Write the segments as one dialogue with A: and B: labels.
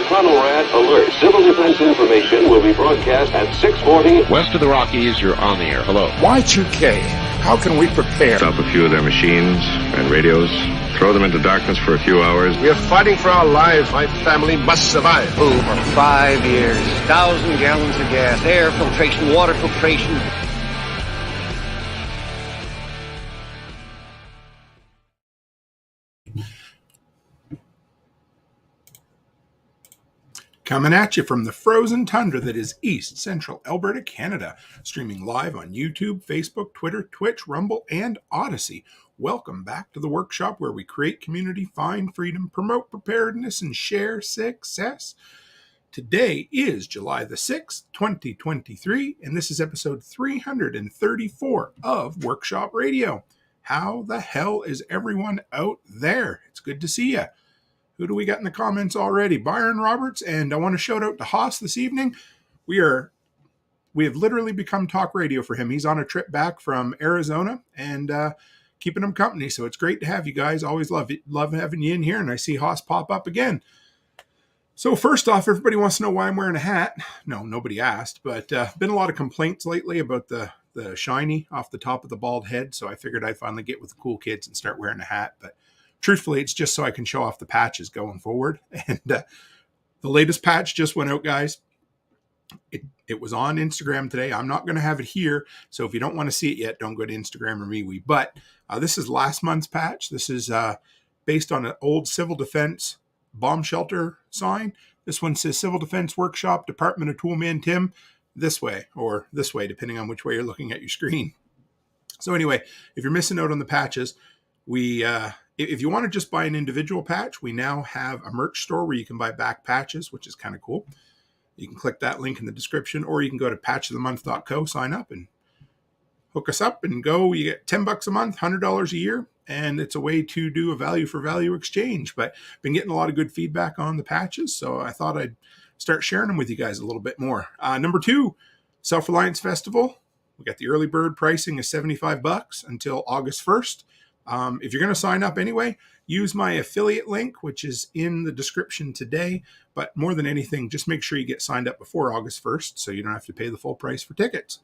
A: a Conelrad alert. Civil defense information will be broadcast at 6:40.
B: West of the Rockies, you're on the air. Hello.
C: Y2K, how can we prepare?
D: Stop a few of their machines and radios. Throw them into darkness for a few hours.
E: We are fighting for our lives. My family must survive.
F: Over 5 years, 1,000 gallons of gas, air filtration, water filtration.
C: Coming at you from the frozen tundra that is East Central Alberta, Canada. Streaming live on YouTube, Facebook, Twitter, Twitch, Rumble, and ODYSEE. Welcome back to the workshop where we create community, find freedom, promote preparedness, and share success. Today is July the 6th, 2023, and this is episode 334 of Workshop Radio. How the hell is everyone out there? It's good to see you. Who do we got in the comments already? Byron Roberts, and I want to shout out to Haas this evening. We have literally become talk radio for him. He's on a trip back from Arizona and keeping him company. So it's great to have you guys. Always love having you in here. And I see Haas pop up again. So first off, everybody wants to know why I'm wearing a hat. No, nobody asked, but been a lot of complaints lately about the shiny off the top of the bald head. So I figured I'd finally get with the cool kids and start wearing a hat. But truthfully, it's just so I can show off the patches going forward. And the latest patch just went out, guys. It was on Instagram today. I'm not going to have it here. So if you don't want to see it yet, don't go to Instagram or MeWe. But this is last month's patch. This is based on an old civil defense bomb shelter sign. This one says Civil Defense Workshop, Department of Toolman Tim, this way or this way, depending on which way you're looking at your screen. So anyway, if you're missing out on the patches, if you want to just buy an individual patch, we now have a merch store where you can buy back patches, which is kind of cool. You can click that link in the description, or you can go to patchofthemonth.co, sign up, and hook us up and go. You get $10 a month, $100 a year, and it's a way to do a value for value exchange. But been getting a lot of good feedback on the patches, so I thought I'd start sharing them with you guys a little bit more. Number 2, Self-Reliance Festival. We got the early bird pricing is $75 until August 1st. If you're going to sign up anyway, use my affiliate link, which is in the description today. But more than anything, just make sure you get signed up before August 1st so you don't have to pay the full price for tickets.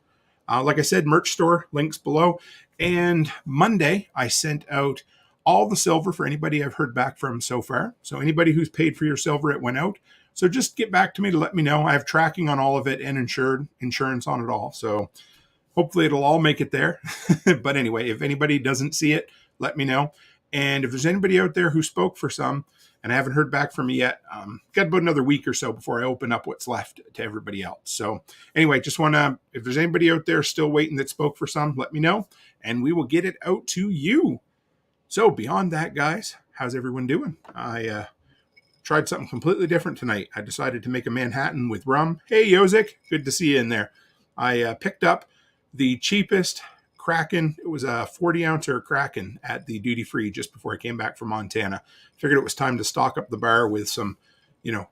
C: Like I said, merch store, links below. And Monday, I sent out all the silver for anybody I've heard back from so far. So anybody who's paid for your silver, it went out. So just get back to me to let me know. I have tracking on all of it and insurance on it all. So hopefully it'll all make it there. But anyway, if anybody doesn't see it, let me know. And if there's anybody out there who spoke for some and I haven't heard back from you yet, got about another week or so before I open up what's left to everybody else. So anyway, just want to, if there's anybody out there still waiting that spoke for some, let me know and we will get it out to you. So beyond that, guys, how's everyone doing? I tried something completely different tonight. I decided to make a Manhattan with rum. Hey, Yozik, good to see you in there. I picked up the cheapest Kraken. It was a 40-ouncer Kraken at the duty free just before I came back from Montana. Figured it was time to stock up the bar with some,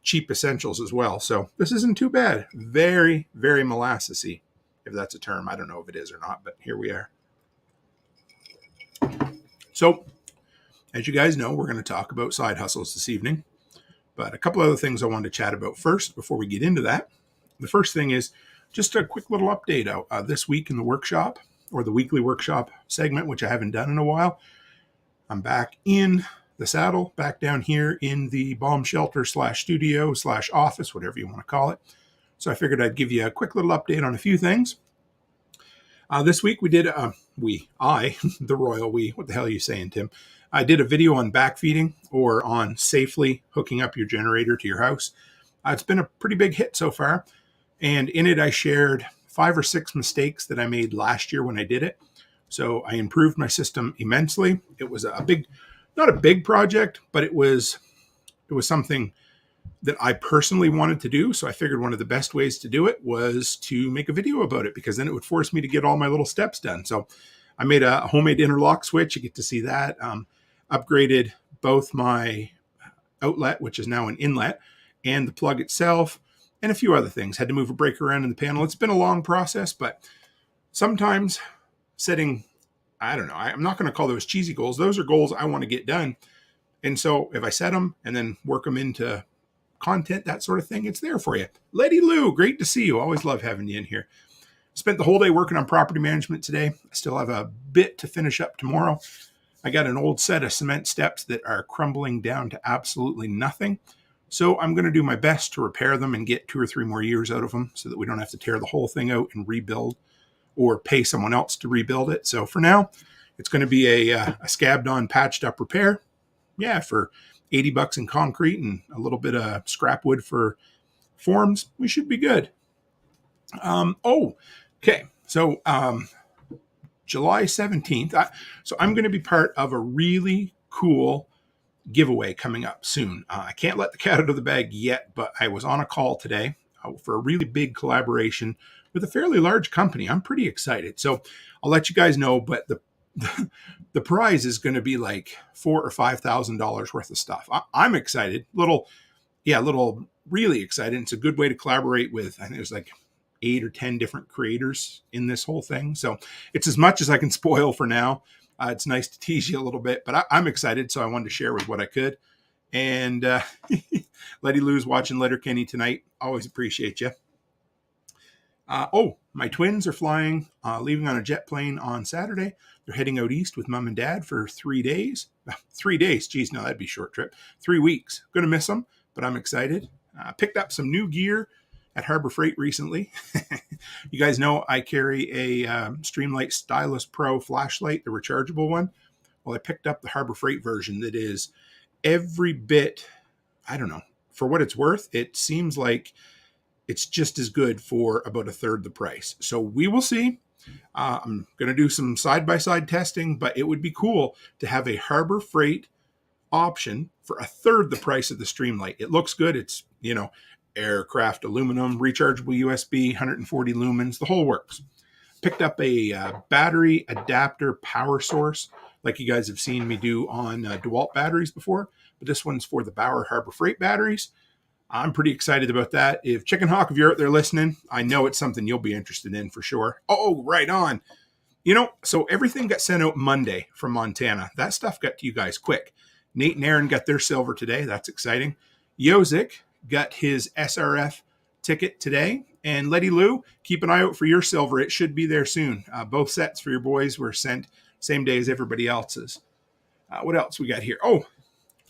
C: cheap essentials as well. So this isn't too bad. Very, very molassesy, if that's a term. I don't know if it is or not, but here we are. So, as you guys know, we're going to talk about side hustles this evening. But a couple other things I wanted to chat about first before we get into that. The first thing is just a quick little update out this week in the workshop, or the weekly workshop segment, which I haven't done in a while. I'm back in the saddle, back down here in the bomb shelter / studio / office, whatever you want to call it. So I figured I'd give you a quick little update on a few things. This week we did, the royal we, what the hell are you saying, Tim? I did a video on backfeeding or on safely hooking up your generator to your house. It's been a pretty big hit so far. And in it, I shared 5 or 6 mistakes that I made last year when I did it. So I improved my system immensely. It was not a big project, but it was something that I personally wanted to do. So I figured one of the best ways to do it was to make a video about it, because then it would force me to get all my little steps done. So I made a homemade interlock switch. You get to see that. Upgraded both my outlet, which is now an inlet, and the plug itself, and a few other things. Had to move a breaker around in the panel. It's been a long process, but sometimes setting, I don't know, I'm not going to call those cheesy goals. Those are goals I want to get done. And so if I set them and then work them into content, that sort of thing, it's there for you. Letty Lou, great to see you. Always love having you in here. Spent the whole day working on property management today. I still have a bit to finish up tomorrow. I got an old set of cement steps that are crumbling down to absolutely nothing. So I'm going to do my best to repair them and get 2 or 3 more years out of them so that we don't have to tear the whole thing out and rebuild or pay someone else to rebuild it. So for now, it's going to be a scabbed on, patched up repair. Yeah, for $80 in concrete and a little bit of scrap wood for forms, we should be good. Okay. So July 17th. So I'm going to be part of a really cool giveaway coming up soon. I can't let the cat out of the bag yet, but I was on a call today for a really big collaboration with a fairly large company. I'm pretty excited. So I'll let you guys know, but the prize is going to be like $4,000 or $5,000 worth of stuff. I'm excited. Really excited. It's a good way to collaborate with, I think there's like 8 or 10 different creators in this whole thing. So it's as much as I can spoil for now. It's nice to tease you a little bit, but I'm excited. So I wanted to share with what I could. And Letty Lou's watching Letterkenny tonight. Always appreciate you. My twins are flying, leaving on a jet plane on Saturday. They're heading out east with mom and dad for 3 days. 3 days. Geez, no, that'd be a short trip. 3 weeks. Going to miss them, but I'm excited. Picked up some new gear at Harbor Freight recently. You guys know I carry a Streamlight Stylus Pro flashlight, the rechargeable one. Well, I picked up the Harbor Freight version that is every bit, I don't know, for what it's worth, it seems like it's just as good for about 1/3 the price. So we will see. I'm going to do some side-by-side testing, but it would be cool to have a Harbor Freight option for 1/3 the price of the Streamlight. It looks good. It's, aircraft aluminum, rechargeable USB, 140 lumens, the whole works. Picked up a battery adapter power source, like you guys have seen me do on DeWalt batteries before, but this one's for the Bauer Harbor Freight batteries. I'm pretty excited about that. If Chicken Hawk, if you're out there listening, I know it's something you'll be interested in for sure. Oh, right on. So everything got sent out Monday from Montana. That stuff got to you guys quick. Nate and Aaron got their silver today. That's exciting. Yozik got his SRF ticket today. And Letty Lou, keep an eye out for your silver. It should be there soon. Both sets for your boys were sent same day as everybody else's. What else we got here? Oh,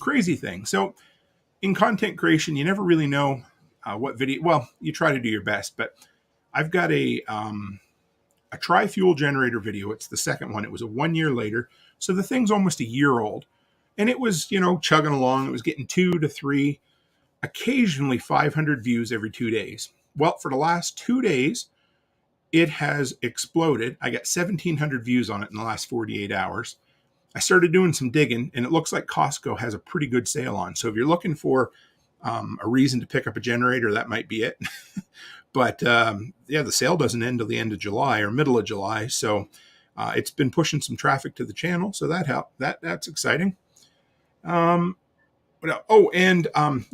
C: crazy thing. So in content creation, you never really know what video. Well, you try to do your best, but I've got a tri-fuel generator video. It's the second one. It was 1 year later. So the thing's almost a year old. And it was, chugging along. It was getting 2 to 3, occasionally 500 views every 2 days. Well, for the last 2 days, it has exploded. I got 1,700 views on it in the last 48 hours. I started doing some digging, and it looks like Costco has a pretty good sale on. So if you're looking for a reason to pick up a generator, that might be it. But the sale doesn't end till the end of July or middle of July. So it's been pushing some traffic to the channel. So that helped. That's exciting. You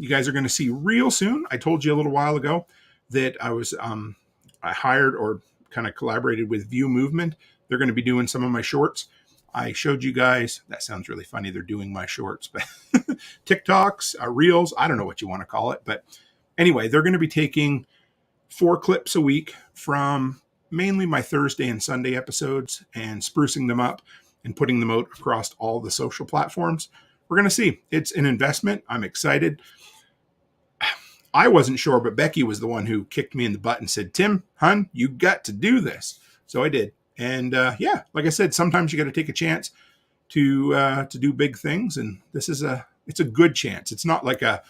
C: guys are going to see real soon. I told you a little while ago that I hired or kind of collaborated with View Movement. They're going to be doing some of my shorts. I showed you guys, that sounds really funny, they're doing my shorts, but TikToks, Reels, I don't know what you want to call it. But anyway, they're going to be taking 4 clips a week from mainly my Thursday and Sunday episodes and sprucing them up and putting them out across all the social platforms. We're going to see. It's an investment. I'm excited. I wasn't sure, but Becky was the one who kicked me in the butt and said, Tim, hun, you got to do this. So I did. And like I said, sometimes you got to take a chance to do big things. And this is it's a good chance. It's not like a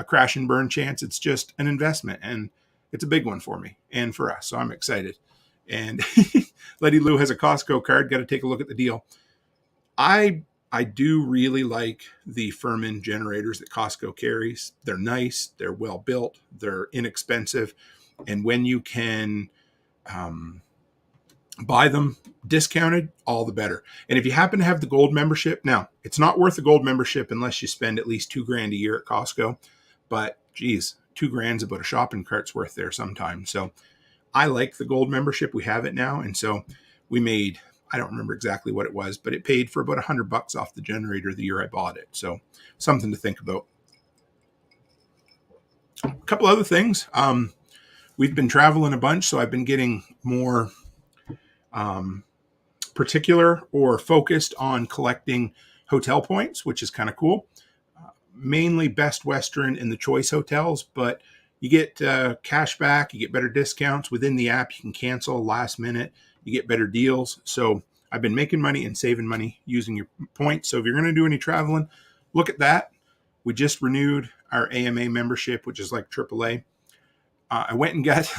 C: crash and burn chance. It's just an investment. And it's a big one for me and for us. So I'm excited. And Letty Lou has a Costco card. Got to take a look at the deal. I do really like the Furman generators that Costco carries. They're nice. They're well built. They're inexpensive. And when you can buy them discounted, all the better. And if you happen to have the gold membership, now it's not worth the gold membership unless you spend at least $2,000 a year at Costco. But geez, $2,000 about a shopping cart's worth there sometimes. So I like the gold membership. We have it now. And so we made, I don't remember exactly what it was, but it paid for about $100 off the generator the year I bought it. So something to think about. A couple other things. We've been traveling a bunch, so I've been getting more particular or focused on collecting hotel points, which is kind of cool. Mainly Best Western and the Choice hotels, but you get cash back, you get better discounts within the app. You can cancel last minute, you get better deals. So I've been making money and saving money using your points. So if you're going to do any traveling, look at that. We just renewed our AMA membership, which is like AAA. I went and got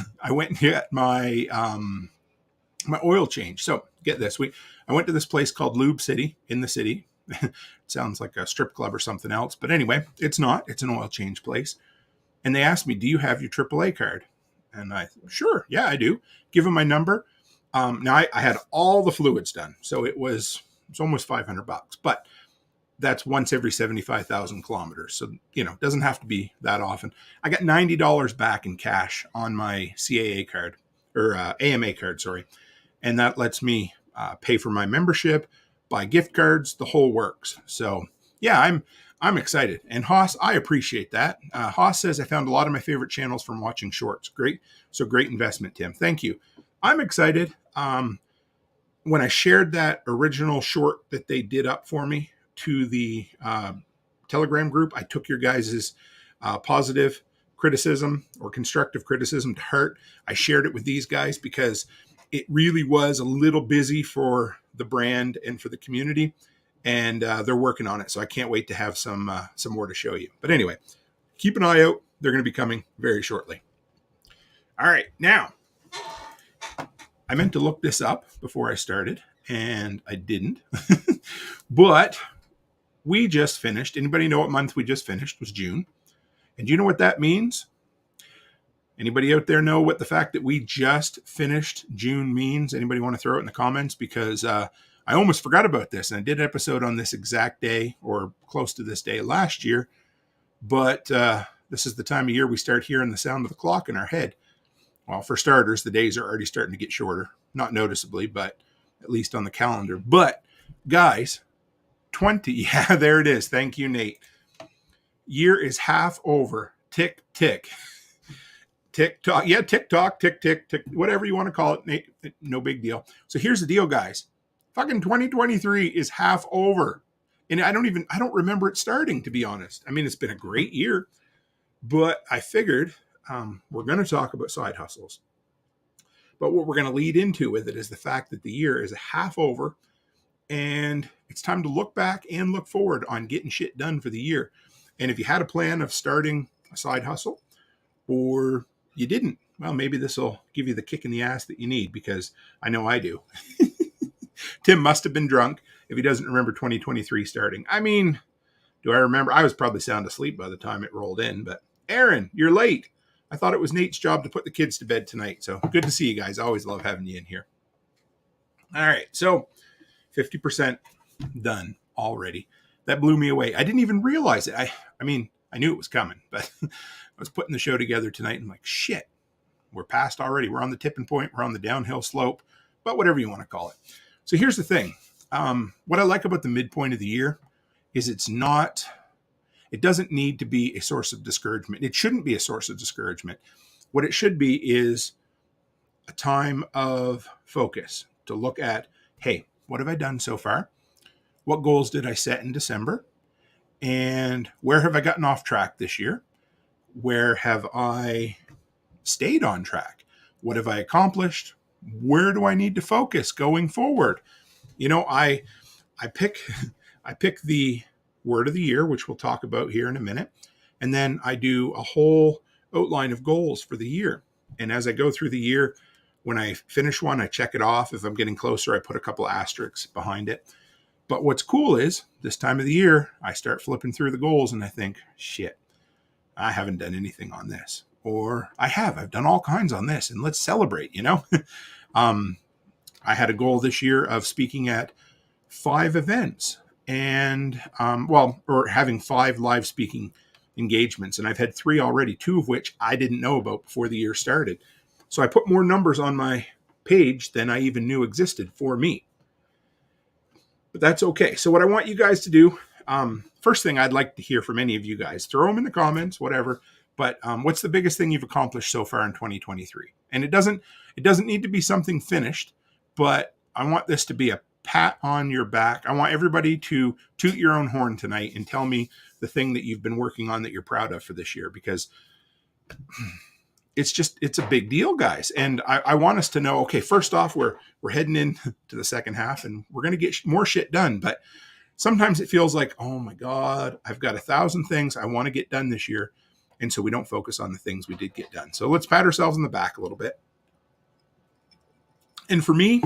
C: my my oil change. So get this, I went to this place called Lube City in the city. It sounds like a strip club or something else, but anyway, it's not. It's an oil change place. And they asked me, "Do you have your AAA card?" And sure, yeah, I do. Give them my number. Now I had all the fluids done, so it's almost $500, but that's once every 75,000 kilometers. So, it doesn't have to be that often. I got $90 back in cash on my CAA card or AMA card, sorry. And that lets me pay for my membership, buy gift cards, the whole works. So yeah, I'm excited. And Haas, I appreciate that. Haas says, "I found a lot of my favorite channels from watching shorts." Great. So great investment, Tim. Thank you. I'm excited. When I shared that original short that they did up for me to the Telegram group, I took your guys' positive criticism or constructive criticism to heart. I shared it with these guys because it really was a little busy for the brand and for the community, and they're working on it. So I can't wait to have some more to show you. But anyway, keep an eye out. They're going to be coming very shortly. All right. Now, I meant to look this up before I started, and I didn't. But we just finished. Anybody know what month we just finished? It was June. And do you know what that means? Anybody out there know what the fact that we just finished June means? Anybody want to throw it in the comments? Because I almost forgot about this, and I did an episode on this exact day or close to this day last year. But this is the time of year we start hearing the sound of the clock in our head. Well, for starters, the days are already starting to get shorter. Not noticeably, but at least on the calendar. But guys, 20, yeah, there it is. Thank you, Nate. Year is half over. Tick, tick. TikTok, yeah, TikTok, tick, tick, tick, whatever you want to call it, Nate, no big deal. So here's the deal, guys. Fucking 2023 is half over. And I don't remember it starting, to be honest. I mean, it's been a great year, but I figured we're going to talk about side hustles. But what we're going to lead into with it is the fact that the year is a half over, and it's time to look back and look forward on getting shit done for the year. And if you had a plan of starting a side hustle, or you didn't, well, maybe this will give you the kick in the ass that you need, because I know I do. Tim must have been drunk if he doesn't remember 2023 starting. I mean, do I remember? I was probably sound asleep by the time it rolled in, but Aaron, you're late. I thought it was Nate's job to put the kids to bed tonight. So good to see you guys. I always love having you in here. All right. So 50% done already. That blew me away. I didn't even realize it. I mean, I knew it was coming, but I was putting the show together tonight and I'm like, shit, we're past already. We're on the tipping point. We're on the downhill slope, but whatever you want to call it. So here's the thing. What I like about the midpoint of the year is it doesn't need to be a source of discouragement. It shouldn't be a source of discouragement. What it should be is a time of focus to look at, hey, what have I done so far? What goals did I set in December? And where have I gotten off track this year? Where have I stayed on track? What have I accomplished? Where do I need to focus going forward? You know, I pick the word of the year, which we'll talk about here in a minute. And then I do a whole outline of goals for the year. And as I go through the year, when I finish one, I check it off. If I'm getting closer, I put a couple asterisks behind it. But what's cool is this time of the year, I start flipping through the goals and I think, shit, I haven't done anything on this. Or I've done all kinds on this, and let's celebrate, you know? I had a goal this year of speaking at 5 events and, or having 5 live speaking engagements. And I've had 3 already, 2 of which I didn't know about before the year started. So I put more numbers on my page than I even knew existed for me. But that's okay. So what I want you guys to do, first thing I'd like to hear from any of you guys, throw them in the comments, whatever. But what's the biggest thing you've accomplished so far in 2023? And it doesn't need to be something finished, but I want this to be a pat on your back. I want everybody to toot your own horn tonight and tell me the thing that you've been working on that you're proud of for this year, because it's a big deal, guys. And I want us to know, okay, first off, we're heading into the second half and we're going to get more shit done. But sometimes it feels like, oh my God, I've got 1,000 things I want to get done this year. And so we don't focus on the things we did get done. So let's pat ourselves on the back a little bit. And for me,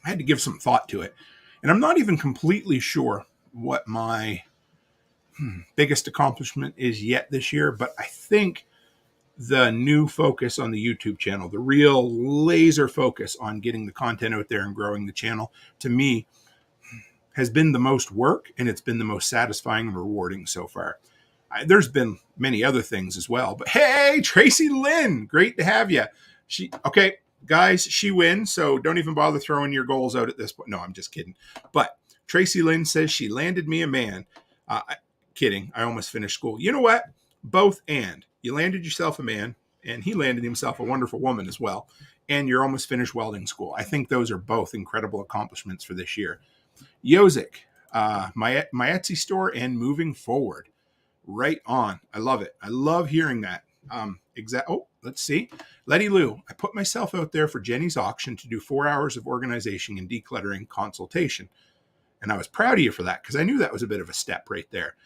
C: I had to give some thought to it. And I'm not even completely sure what my biggest accomplishment is yet this year, but I think the new focus on the YouTube channel, the real laser focus on getting the content out there and growing the channel, to me, has been the most work, and it's been the most satisfying and rewarding so far. There's been many other things as well, but hey, Tracy Lynn, great to have you. Okay, guys, she wins, so don't even bother throwing your goals out at this point. No, I'm just kidding. But Tracy Lynn says she landed me a man. Kidding, I almost finished school. You know what? Both and. You landed yourself a man, and he landed himself a wonderful woman as well, and you're almost finished welding school. I think those are both incredible accomplishments for this year. Yozik, my Etsy store and moving forward. Right on. I love it. I love hearing that. Let's see. Letty Lou, I put myself out there for Jenny's auction to do 4 hours of organization and decluttering consultation. And I was proud of you for that, because I knew that was a bit of a step right there.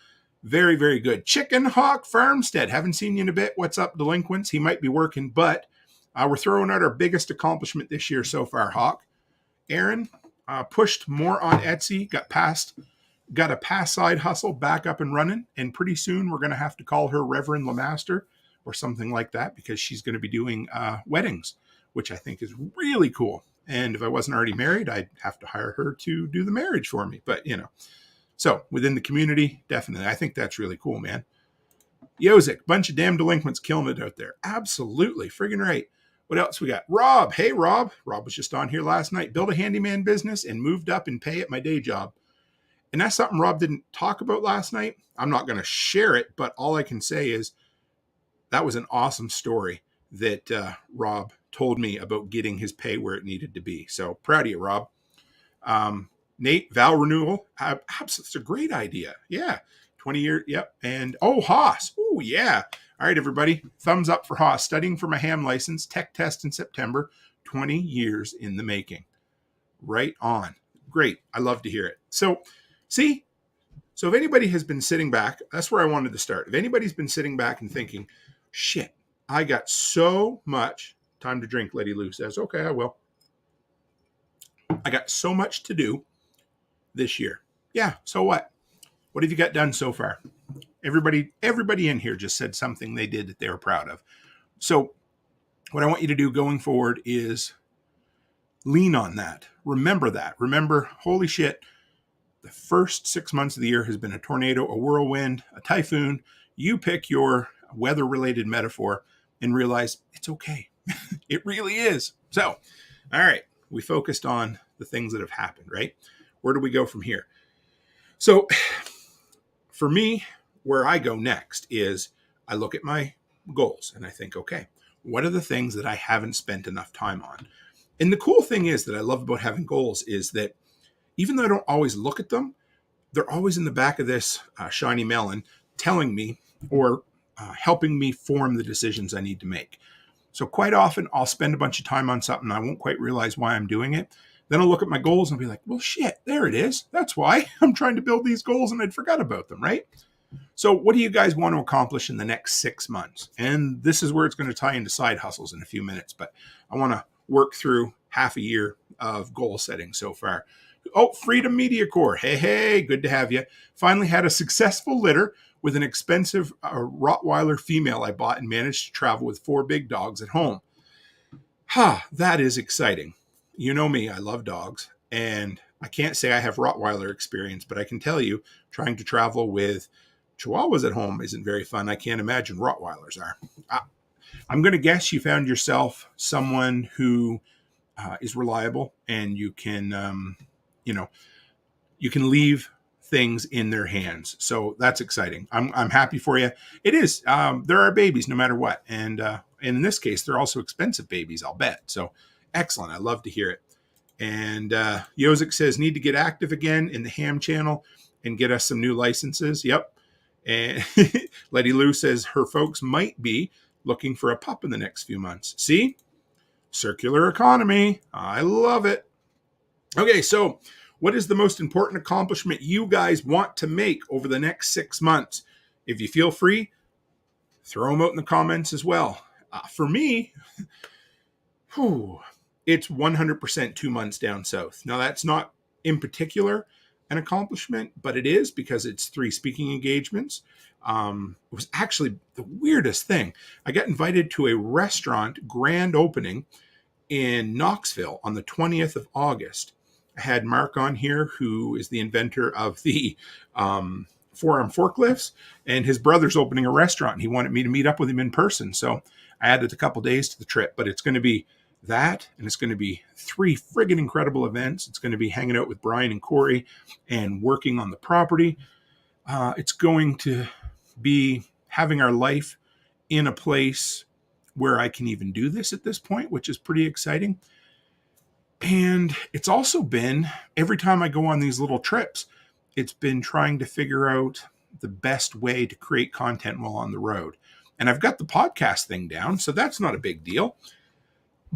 C: Very, very good. Chicken Hawk Farmstead. Haven't seen you in a bit. What's up, delinquents? He might be working, but we're throwing out our biggest accomplishment this year so far, Hawk. Aaron pushed more on Etsy, got a past side hustle back up and running, and pretty soon we're going to have to call her Reverend Lemaster or something like that, because she's going to be doing weddings, which I think is really cool. And if I wasn't already married, I'd have to hire her to do the marriage for me. But, so within the community, definitely. I think that's really cool, man. Yozik, bunch of damn delinquents killing it out there. Absolutely. Friggin' right. What else we got? Rob. Hey, Rob. Rob was just on here last night. Built a handyman business and moved up in pay at my day job. And that's something Rob didn't talk about last night. I'm not going to share it, but all I can say is that was an awesome story that Rob told me about getting his pay where it needed to be. So proud of you, Rob. Nate, Val renewal. It's a great idea. Yeah. 20 years. Yep. And Haas. Oh, yeah. All right, everybody. Thumbs up for Haas. Studying for my ham license. Tech test in September. 20 years in the making. Right on. Great. I love to hear it. So, see? So if anybody has been sitting back, that's where I wanted to start. If anybody's been sitting back and thinking, shit, I got so much time to drink, Lady Lou says, okay, I will. I got so much to do this year. Yeah, so what? What have you got done so far? Everybody in here just said something they did that they were proud of. So what I want you to do going forward is lean on that. Remember that. Remember, holy shit, the first 6 months of the year has been a tornado, a whirlwind, a typhoon. You pick your weather-related metaphor and realize it's okay. It really is. So, all right, we focused on the things that have happened, right? Where do we go from here? So for me, where I go next is I look at my goals and I think, okay, what are the things that I haven't spent enough time on? And the cool thing is that I love about having goals is that even though I don't always look at them, they're always in the back of this shiny melon telling me or helping me form the decisions I need to make. So quite often I'll spend a bunch of time on something. I won't quite realize why I'm doing it. Then I'll look at my goals and be like, well, shit, there it is. That's why I'm trying to build these goals and I'd forgot about them, right? So what do you guys want to accomplish in the next 6 months? And this is where it's going to tie into side hustles in a few minutes, but I want to work through half a year of goal setting so far. Oh, Freedom Media Corps. Hey, good to have you. Finally had a successful litter with an expensive Rottweiler female I bought and managed to travel with 4 big dogs at home. That is exciting. You know me, I love dogs, and I can't say I have Rottweiler experience, but I can tell you trying to travel with Chihuahuas at home isn't very fun. I can't imagine Rottweilers are. I'm going to guess you found yourself someone who is reliable and you can, you can leave things in their hands. So that's exciting. I'm happy for you. It is. There are babies no matter what. And in this case, they're also expensive babies, I'll bet. So excellent. I love to hear it. And Yozik says, need to get active again in the ham channel and get us some new licenses. Yep. And Letty Lou says her folks might be looking for a pup in the next few months. See? Circular economy. I love it. Okay, so what is the most important accomplishment you guys want to make over the next 6 months? If you feel free, throw them out in the comments as well. For me, it's 100% 2 months down south. Now, that's not in particular an accomplishment, but it is because it's 3 speaking engagements. It was actually the weirdest thing. I got invited to a restaurant grand opening in Knoxville on the 20th of August. I had Mark on here, who is the inventor of the forearm forklifts, and his brother's opening a restaurant. He wanted me to meet up with him in person. So I added a couple days to the trip, but it's going to be that, and it's going to be 3 friggin' incredible events. It's going to be hanging out with Brian and Corey and working on the property. It's going to be having our life in a place where I can even do this at this point, which is pretty exciting. And it's also been, every time I go on these little trips, it's been trying to figure out the best way to create content while on the road. And I've got the podcast thing down, so that's not a big deal.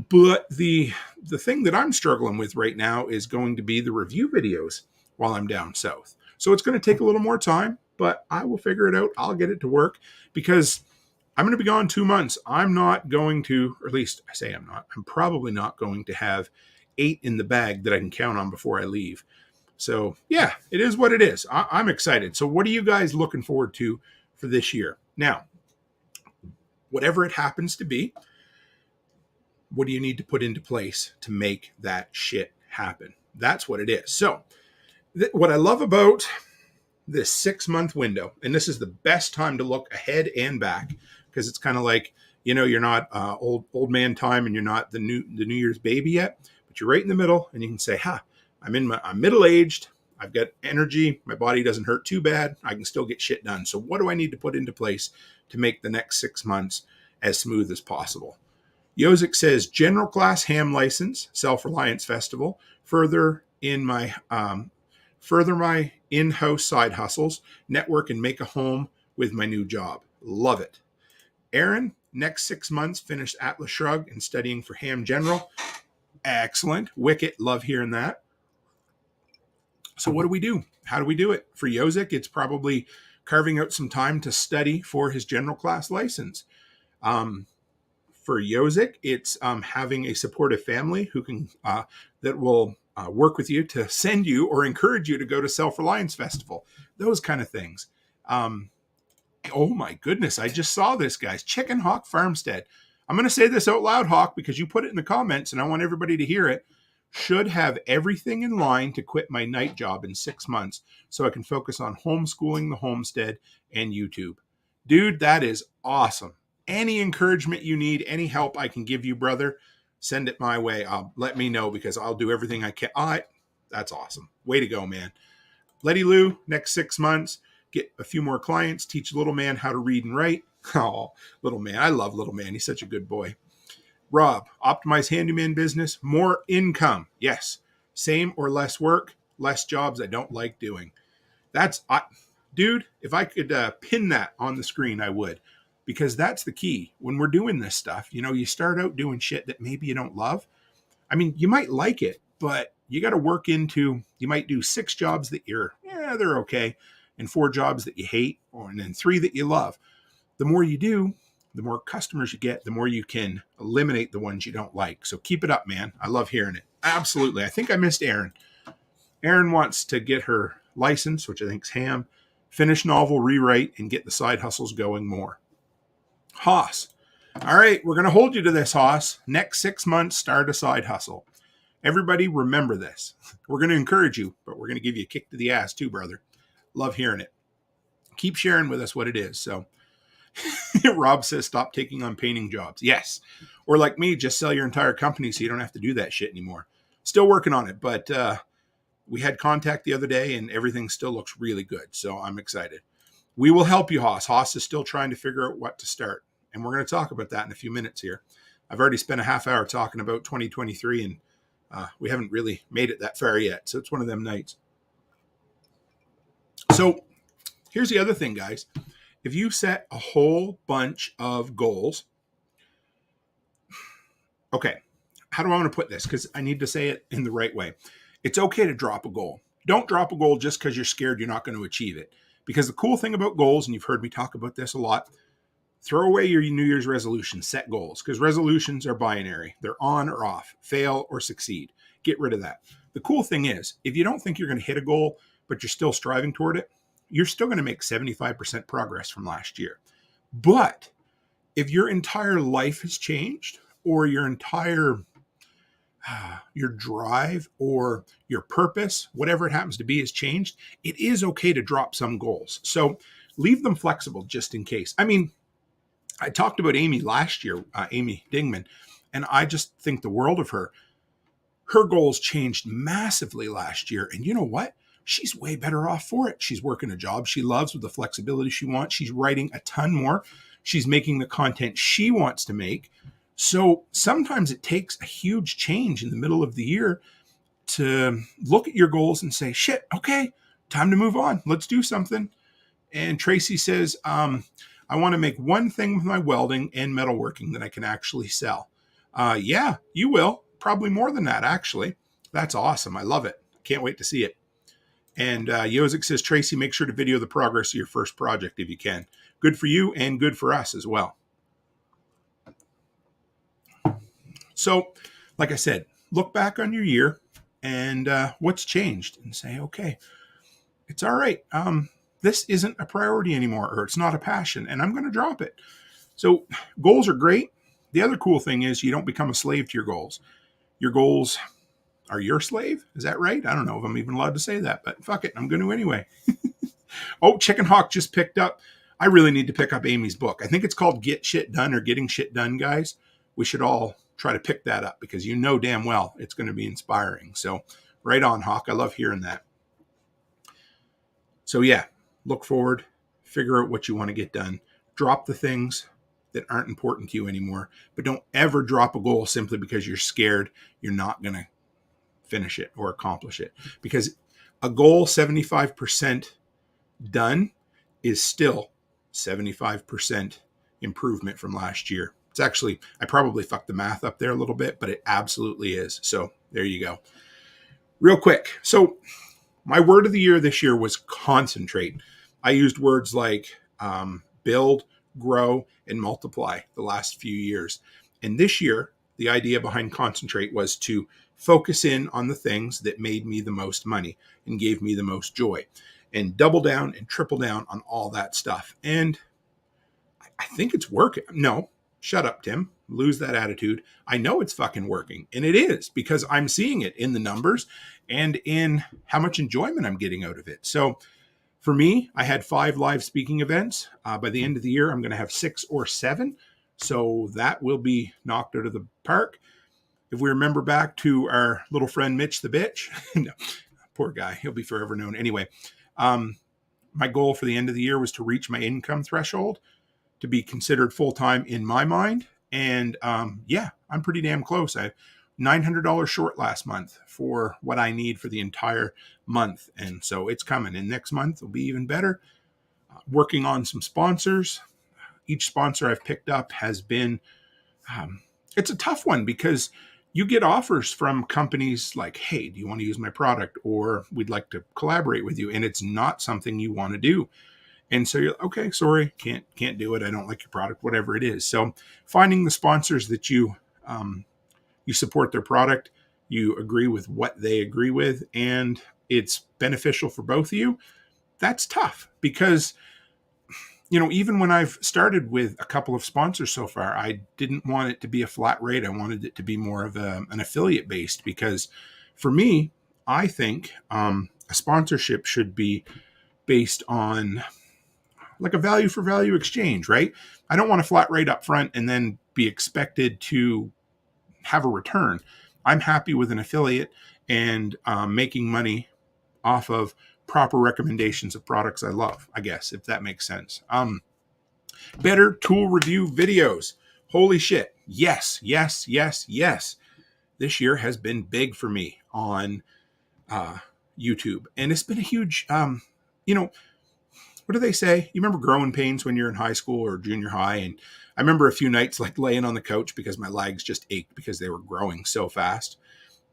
C: But the thing that I'm struggling with right now is going to be the review videos while I'm down south. So it's going to take a little more time, but I will figure it out. I'll get it to work because I'm going to be gone 2 months. I'm not going to, or at least I say I'm not, I'm probably not going to have 8 in the bag that I can count on before I leave. So yeah, it is what it is. I'm excited. So what are you guys looking forward to for this year? Now, whatever it happens to be, what do you need to put into place to make that shit happen? That's what it is. So what I love about this 6-month window, and this is the best time to look ahead and back, because it's kind of like, you're not old man time and you're not the New Year's baby yet, but you're right in the middle, and you can say, I'm middle-aged, I've got energy, my body doesn't hurt too bad, I can still get shit done. So what do I need to put into place to make the next 6 months as smooth as possible? Yozik says, general class ham license, Self-Reliance Festival, further my in-house side hustles, network and make a home with my new job. Love it. Aaron, next 6 months, finished Atlas Shrugged and studying for ham general. Excellent. Wicket, love hearing that. So what do we do? How do we do it? For Yozik, it's probably carving out some time to study for his general class license. For Yozik, it's having a supportive family who can that will work with you to send you or encourage you to go to Self-Reliance Festival. Those kind of things. Oh my goodness, I just saw this, guys. Chicken Hawk Farmstead. I'm going to say this out loud, Hawk, because you put it in the comments and I want everybody to hear it. Should have everything in line to quit my night job in 6 months so I can focus on homeschooling, the homestead, and YouTube. Dude, that is awesome. Any encouragement you need, any help I can give you, brother, send it my way. Let me know because I'll do everything I can. That's awesome. Way to go, man. Letty Lou, next 6 months, get a few more clients, teach little man how to read and write. Oh, little man. I love little man. He's such a good boy. Rob, optimize handyman business, more income. Yes. Same or less work, less jobs I don't like doing. Dude, if I could pin that on the screen, I would. Because that's the key. When we're doing this stuff, you start out doing shit that maybe you don't love. I mean, you might like it, but you got to work into, you might do 6 jobs that they're okay, and 4 jobs that you hate, and then 3 that you love. The more you do, the more customers you get, the more you can eliminate the ones you don't like. So keep it up, man. I love hearing it. Absolutely. I think I missed Erin. Erin wants to get her license, which I think is ham, finish novel rewrite, and get the side hustles going more. Haas. All right, we're going to hold you to this, Haas. Next 6 months, start a side hustle. Everybody remember this. We're going to encourage you, but we're going to give you a kick to the ass too, brother. Love hearing it. Keep sharing with us what it is. So Rob says, stop taking on painting jobs. Yes. Or like me, just sell your entire company so you don't have to do that shit anymore. Still working on it, but we had contact the other day and everything still looks really good. So I'm excited. We will help you, Haas. Haas is still trying to figure out what to start. And we're going to talk about that in a few minutes here. I've already spent a half hour talking about 2023 and we haven't really made it that far yet. So it's one of them nights. So here's the other thing, guys. If you set a whole bunch of goals, okay, how do I want to put this? Because I need to say it in the right way. It's okay to drop a goal. Don't drop a goal just because you're scared you're not going to achieve it. Because the cool thing about goals, and you've heard me talk about this a lot, throw away your New Year's resolutions, set goals, because resolutions are binary. They're on or off, fail or succeed. Get rid of that. The cool thing is, if you don't think you're going to hit a goal, but you're still striving toward it, you're still going to make 75% progress from last year. But if your entire life has changed, or your entire your drive or your purpose, whatever it happens to be, has changed, it is okay to drop some goals. So leave them flexible just in case. I mean, I talked about Amy last year, Amy Dingman, and I just think the world of her. Her goals changed massively last year. And you know what? She's way better off for it. She's working a job she loves with the flexibility she wants. She's writing a ton more. She's making the content she wants to make. So sometimes it takes a huge change in the middle of the year to look at your goals and say, shit, okay, time to move on. Let's do something. And Tracy says, I want to make one thing with my welding and metalworking that I can actually sell. Yeah, you will. Probably more than that, actually. That's awesome. I love it. Can't wait to see it. And Yozik says, Tracy, make sure to video the progress of your first project if you can. Good for you and good for us as well. So, like I said, look back on your year and what's changed and say, okay, it's all right. This isn't a priority anymore, or it's not a passion, and I'm going to drop it. So goals are great. The other cool thing is you don't become a slave to your goals. Your goals are your slave. Is that right? I don't know if I'm even allowed to say that, but fuck it. I'm going to anyway. Oh, Chicken Hawk just picked up. I really need to pick up Amy's book. I think it's called Get Shit Done or Getting Shit Done, guys. We should all try to pick that up because you know damn well it's going to be inspiring. So right on, Hawk. I love hearing that. So yeah, look forward, figure out what you want to get done. Drop the things that aren't important to you anymore, but don't ever drop a goal simply because you're scared you're not going to finish it or accomplish it. Because a goal 75% done is still 75% improvement from last year. It's actually, I probably fucked the math up there a little bit, but it absolutely is. So there you go. Real quick. So my word of the year this year was concentrate. I used words like build, grow, and multiply the last few years. And this year, the idea behind concentrate was to focus in on the things that made me the most money and gave me the most joy, and double down and triple down on all that stuff. And I think it's working. No, shut up, Tim. Lose that attitude. I know it's fucking working. And it is, because I'm seeing it in the numbers and in how much enjoyment I'm getting out of it. So for me, I had 5 live speaking events. By the end of the year, I'm going to have 6 or 7. So that will be knocked out of the park. If we remember back to our little friend Mitch the bitch, no, poor guy, he'll be forever known. Anyway, my goal for the end of the year was to reach my income threshold to be considered full-time in my mind. And yeah, I'm pretty damn close. I $900 short last month for what I need for the entire month. And so it's coming. And next month will be even better. Working on some sponsors. Each sponsor I've picked up has been, it's a tough one because you get offers from companies like, hey, do you want to use my product? Or we'd like to collaborate with you. And it's not something you want to do. And so you're okay, sorry, can't do it. I don't like your product, whatever it is. So finding the sponsors that you support their product, you agree with what they agree with, and it's beneficial for both of you. That's tough because, you know, even when I've started with a couple of sponsors so far, I didn't want it to be a flat rate. I wanted it to be more of an affiliate based, because for me, I think a sponsorship should be based on like a value for value exchange, right? I don't want a flat rate up front and then be expected to have a return. I'm happy with an affiliate and making money off of proper recommendations of products I love, I guess, if that makes sense. Better tool review videos. Holy shit. Yes. This year has been big for me on YouTube. And it's been a huge, what do they say? You remember growing pains when you're in high school or junior high? And I remember a few nights like laying on the couch because my legs just ached because they were growing so fast.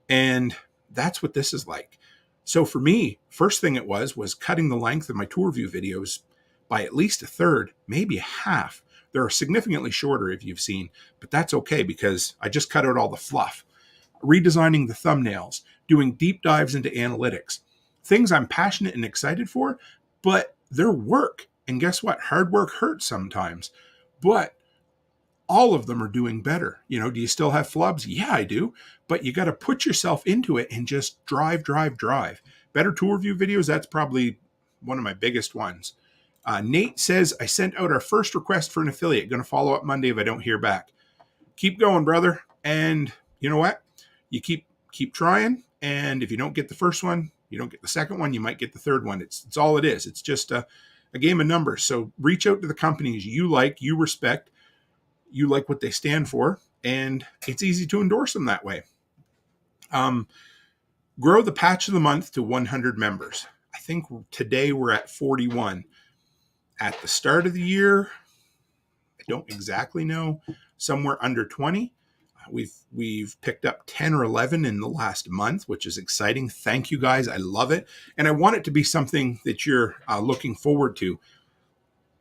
C: And that's what this is like. So for me, first thing it was cutting the length of my tool review videos by at least a third, maybe a half. They're significantly shorter if you've seen, but that's okay because I just cut out all the fluff. Redesigning the thumbnails, doing deep dives into analytics, things I'm passionate and excited for, but they're work. And guess what? Hard work hurts sometimes, but all of them are doing better. Do you still have flubs? Yeah, I do. But you got to put yourself into it and just drive. Better tool review videos, that's probably one of my biggest ones. Nate says, I sent out our first request for an affiliate. Going to follow up Monday if I don't hear back. Keep going, brother. And you know what? You keep trying. And if you don't get the first one, you don't get the second one, you might get the third one. It's all it is. It's just a game of numbers. So reach out to the companies you like, you respect, you like what they stand for, and it's easy to endorse them that way. Grow the patch of the month to 100 members. I think today we're at 41. At the start of the year, I don't exactly know, somewhere under 20. We've picked up 10 or 11 in the last month, which is exciting. Thank you guys. I love it. And I want it to be something that you're looking forward to.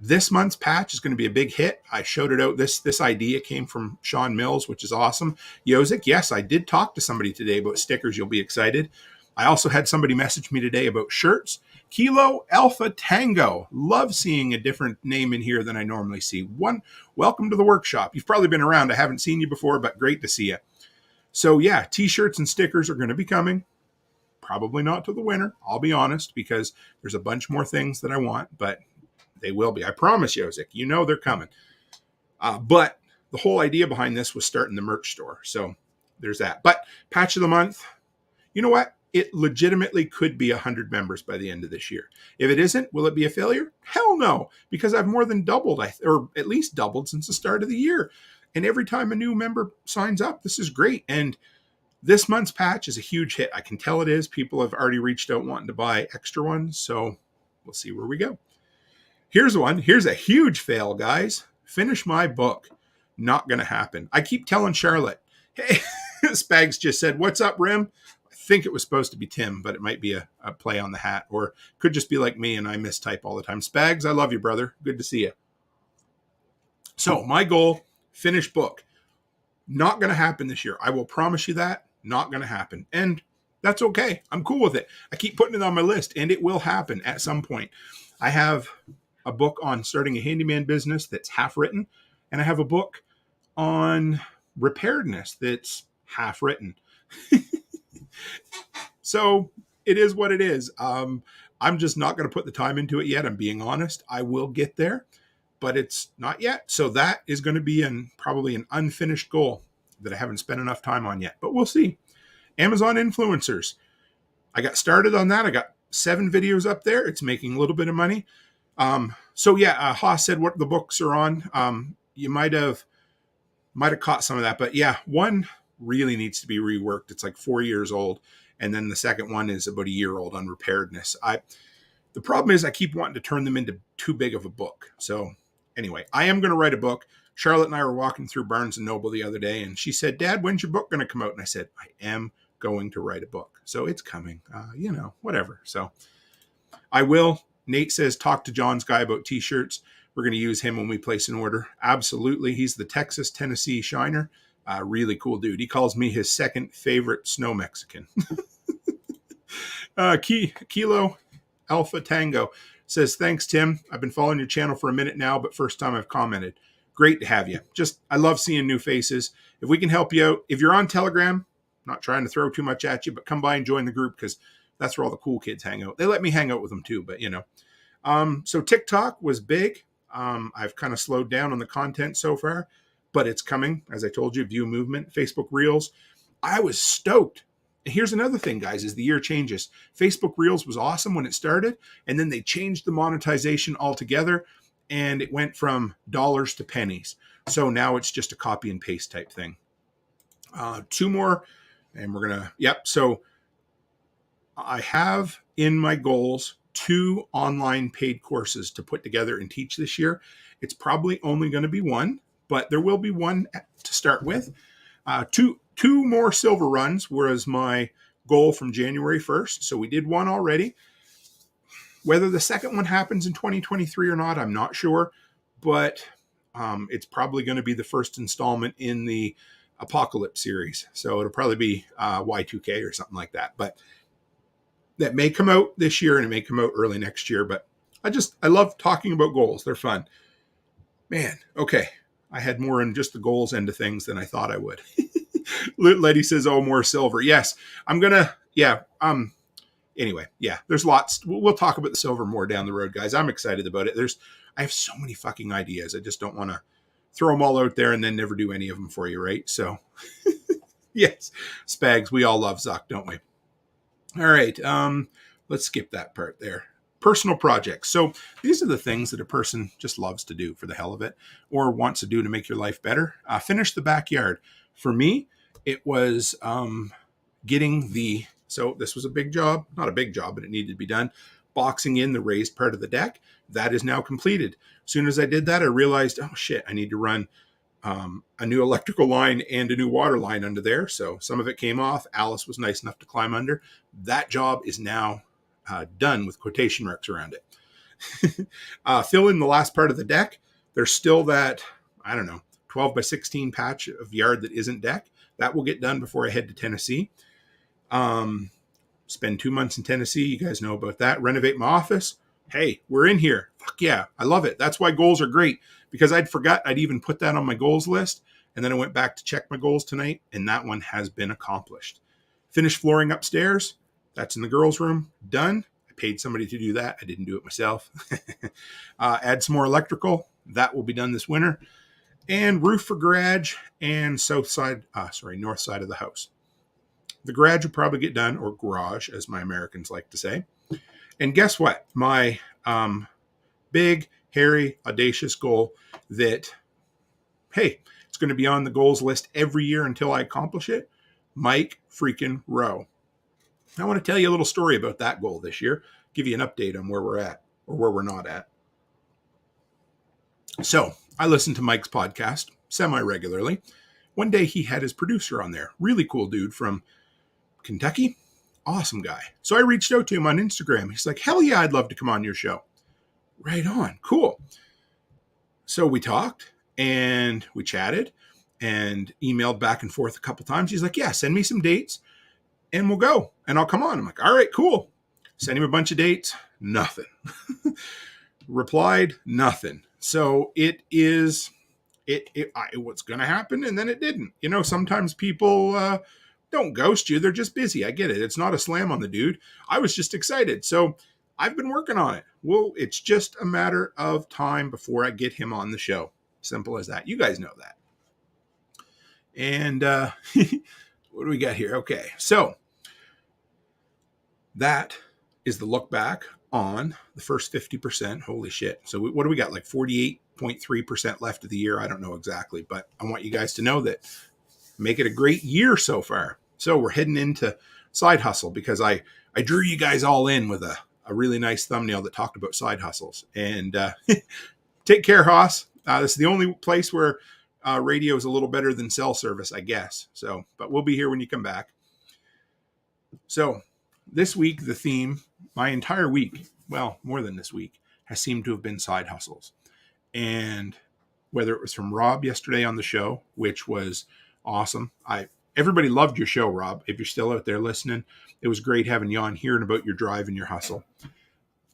C: This month's patch is going to be a big hit. I showed it out. This idea came from Sean Mills, which is awesome. Yosick, yes, I did talk to somebody today about stickers. You'll be excited. I also had somebody message me today about shirts. Kilo Alpha Tango. Love seeing a different name in here than I normally see. Welcome to the workshop. You've probably been around. I haven't seen you before, but great to see you. So yeah, t-shirts and stickers are going to be coming. Probably not to the winter, I'll be honest, because there's a bunch more things that I want, but they will be. I promise, Yosick. They're coming. But the whole idea behind this was starting the merch store. So there's that. But patch of the month, you know what? It legitimately could be 100 members by the end of this year. If it isn't, will it be a failure? Hell no, because I've more than doubled, or at least doubled since the start of the year. And every time a new member signs up, this is great. And this month's patch is a huge hit. I can tell it is. People have already reached out wanting to buy extra ones. So we'll see where we go. Here's one. Here's a huge fail, guys. Finish my book. Not going to happen. I keep telling Charlotte, hey, Spags just said, what's up, Rim? I think it was supposed to be Tim, but it might be a play on the hat, or could just be like me and I mistype all the time. Spags, I love you, brother. Good to see you. So my goal, finish book. Not going to happen this year. I will promise you that. Not going to happen. And that's okay. I'm cool with it. I keep putting it on my list, and it will happen at some point. I have a book on starting a handyman business that's half written, and I have a book on preparedness that's half written. So it is what it is. I'm just not going to put the time into it yet. I'm being honest. I will get there, but it's not yet. So that is going to be probably an unfinished goal that I haven't spent enough time on yet, but we'll see. Amazon influencers. I got started on that. I got 7 videos up there. It's making a little bit of money. So yeah, Haas said what the books are on. You might have caught some of that, but yeah, one really needs to be reworked. It's like 4 years old. And then the second one is about a year old on preparedness. The problem is I keep wanting to turn them into too big of a book. So anyway, I am going to write a book. Charlotte and I were walking through Barnes & Noble the other day, and she said, Dad, when's your book going to come out? And I said, I am going to write a book. So it's coming, whatever. So I will. Nate says, talk to John's guy about t-shirts. We're going to use him when we place an order. Absolutely. He's the Texas, Tennessee Shiner. Really cool dude. He calls me his second favorite snow Mexican. Kilo Alpha Tango says, thanks, Tim. I've been following your channel for a minute now, but first time I've commented. Great to have you. I love seeing new faces. If we can help you out, if you're on Telegram, not trying to throw too much at you, but come by and join the group because that's where all the cool kids hang out. They let me hang out with them too, but So TikTok was big. I've kind of slowed down on the content so far, but it's coming. As I told you, view movement, Facebook Reels. I was stoked here's another thing, guys, as the year changes. Facebook Reels was awesome when it started, and then they changed the monetization altogether, and it went from dollars to pennies. So now it's just a copy and paste type thing. 2 more, and we're going to, so I have in my goals 2 online paid courses to put together and teach this year. It's probably only going to be 1, but there will be 1 to start with. Two more silver runs was my goal from January 1st. So we did 1 already. Whether the second one happens in 2023 or not, I'm not sure, but it's probably going to be the first installment in the Apocalypse series. So it'll probably be Y2K or something like that. But that may come out this year and it may come out early next year. But I love talking about goals. They're fun. Man, okay. I had more in just the goals end of things than I thought I would. Letty says, oh, more silver. Yes, I'm going to, anyway, there's lots. We'll talk about the silver more down the road, guys. I'm excited about it. I have so many fucking ideas. I just don't want to throw them all out there and then never do any of them for you, right? So, yes, Spags, we all love Zuck, don't we? All right, let's skip that part there. Personal projects. So these are the things that a person just loves to do for the hell of it or wants to do to make your life better. Finish the backyard. For me, it was so this was a big job, not a big job, but it needed to be done. Boxing in the raised part of the deck. That is now completed. As soon as I did that, I realized, oh shit, I need to run a new electrical line and a new water line under there. So some of it came off. Alice was nice enough to climb under. That job is now done with quotation marks around it. Fill in the last part of the deck. There's still that, 12 by 16 patch of yard that isn't deck. That will get done before I head to Tennessee. Spend 2 months in Tennessee. You guys know about that. Renovate my office. Hey, we're in here. Fuck yeah. I love it. That's why goals are great, because I'd forgot I'd even put that on my goals list. And then I went back to check my goals tonight, and that one has been accomplished. Finish flooring upstairs. That's in the girls' room. Done. I paid somebody to do that. I didn't do it myself. Add some more electrical. That will be done this winter. And roof for garage and north side of the house. The garage will probably get done, or garage, as my Americans like to say. And guess what? My big, hairy, audacious goal that, hey, it's going to be on the goals list every year until I accomplish it. Mike freaking Rowe. I want to tell you a little story about that goal this year. Give you an update on where we're at or where we're not at. So I listen to Mike's podcast semi-regularly. One day he had his producer on there. Really cool dude from Kentucky. Awesome guy. So I reached out to him on Instagram. He's like, hell yeah, I'd love to come on your show. Right on. Cool. So we talked and we chatted and emailed back and forth a couple times. He's like, yeah, send me some dates and we'll go and I'll come on. I'm like, all right, cool. Send him a bunch of dates. Nothing. Replied, nothing. So it was going to happen and then it didn't. Sometimes people don't ghost you. They're just busy. I get it. It's not a slam on the dude. I was just excited. So I've been working on it. Well, it's just a matter of time before I get him on the show. Simple as that. You guys know that. And what do we got here? Okay. So that is the look back on the first 50%. Holy shit. So what do we got? Like 48.3% left of the year. I don't know exactly, but I want you guys to know that make it a great year so far. So we're heading into side hustle because I drew you guys all in with a really nice thumbnail that talked about side hustles. And take care, Haas. This is the only place where radio is a little better than cell service, I guess. So, but we'll be here when you come back. So this week, the theme, my entire week, well, more than this week, has seemed to have been side hustles. And whether it was from Rob yesterday on the show, which was awesome. Everybody loved your show, Rob. If you're still out there listening, it was great having you on, hearing about your drive and your hustle.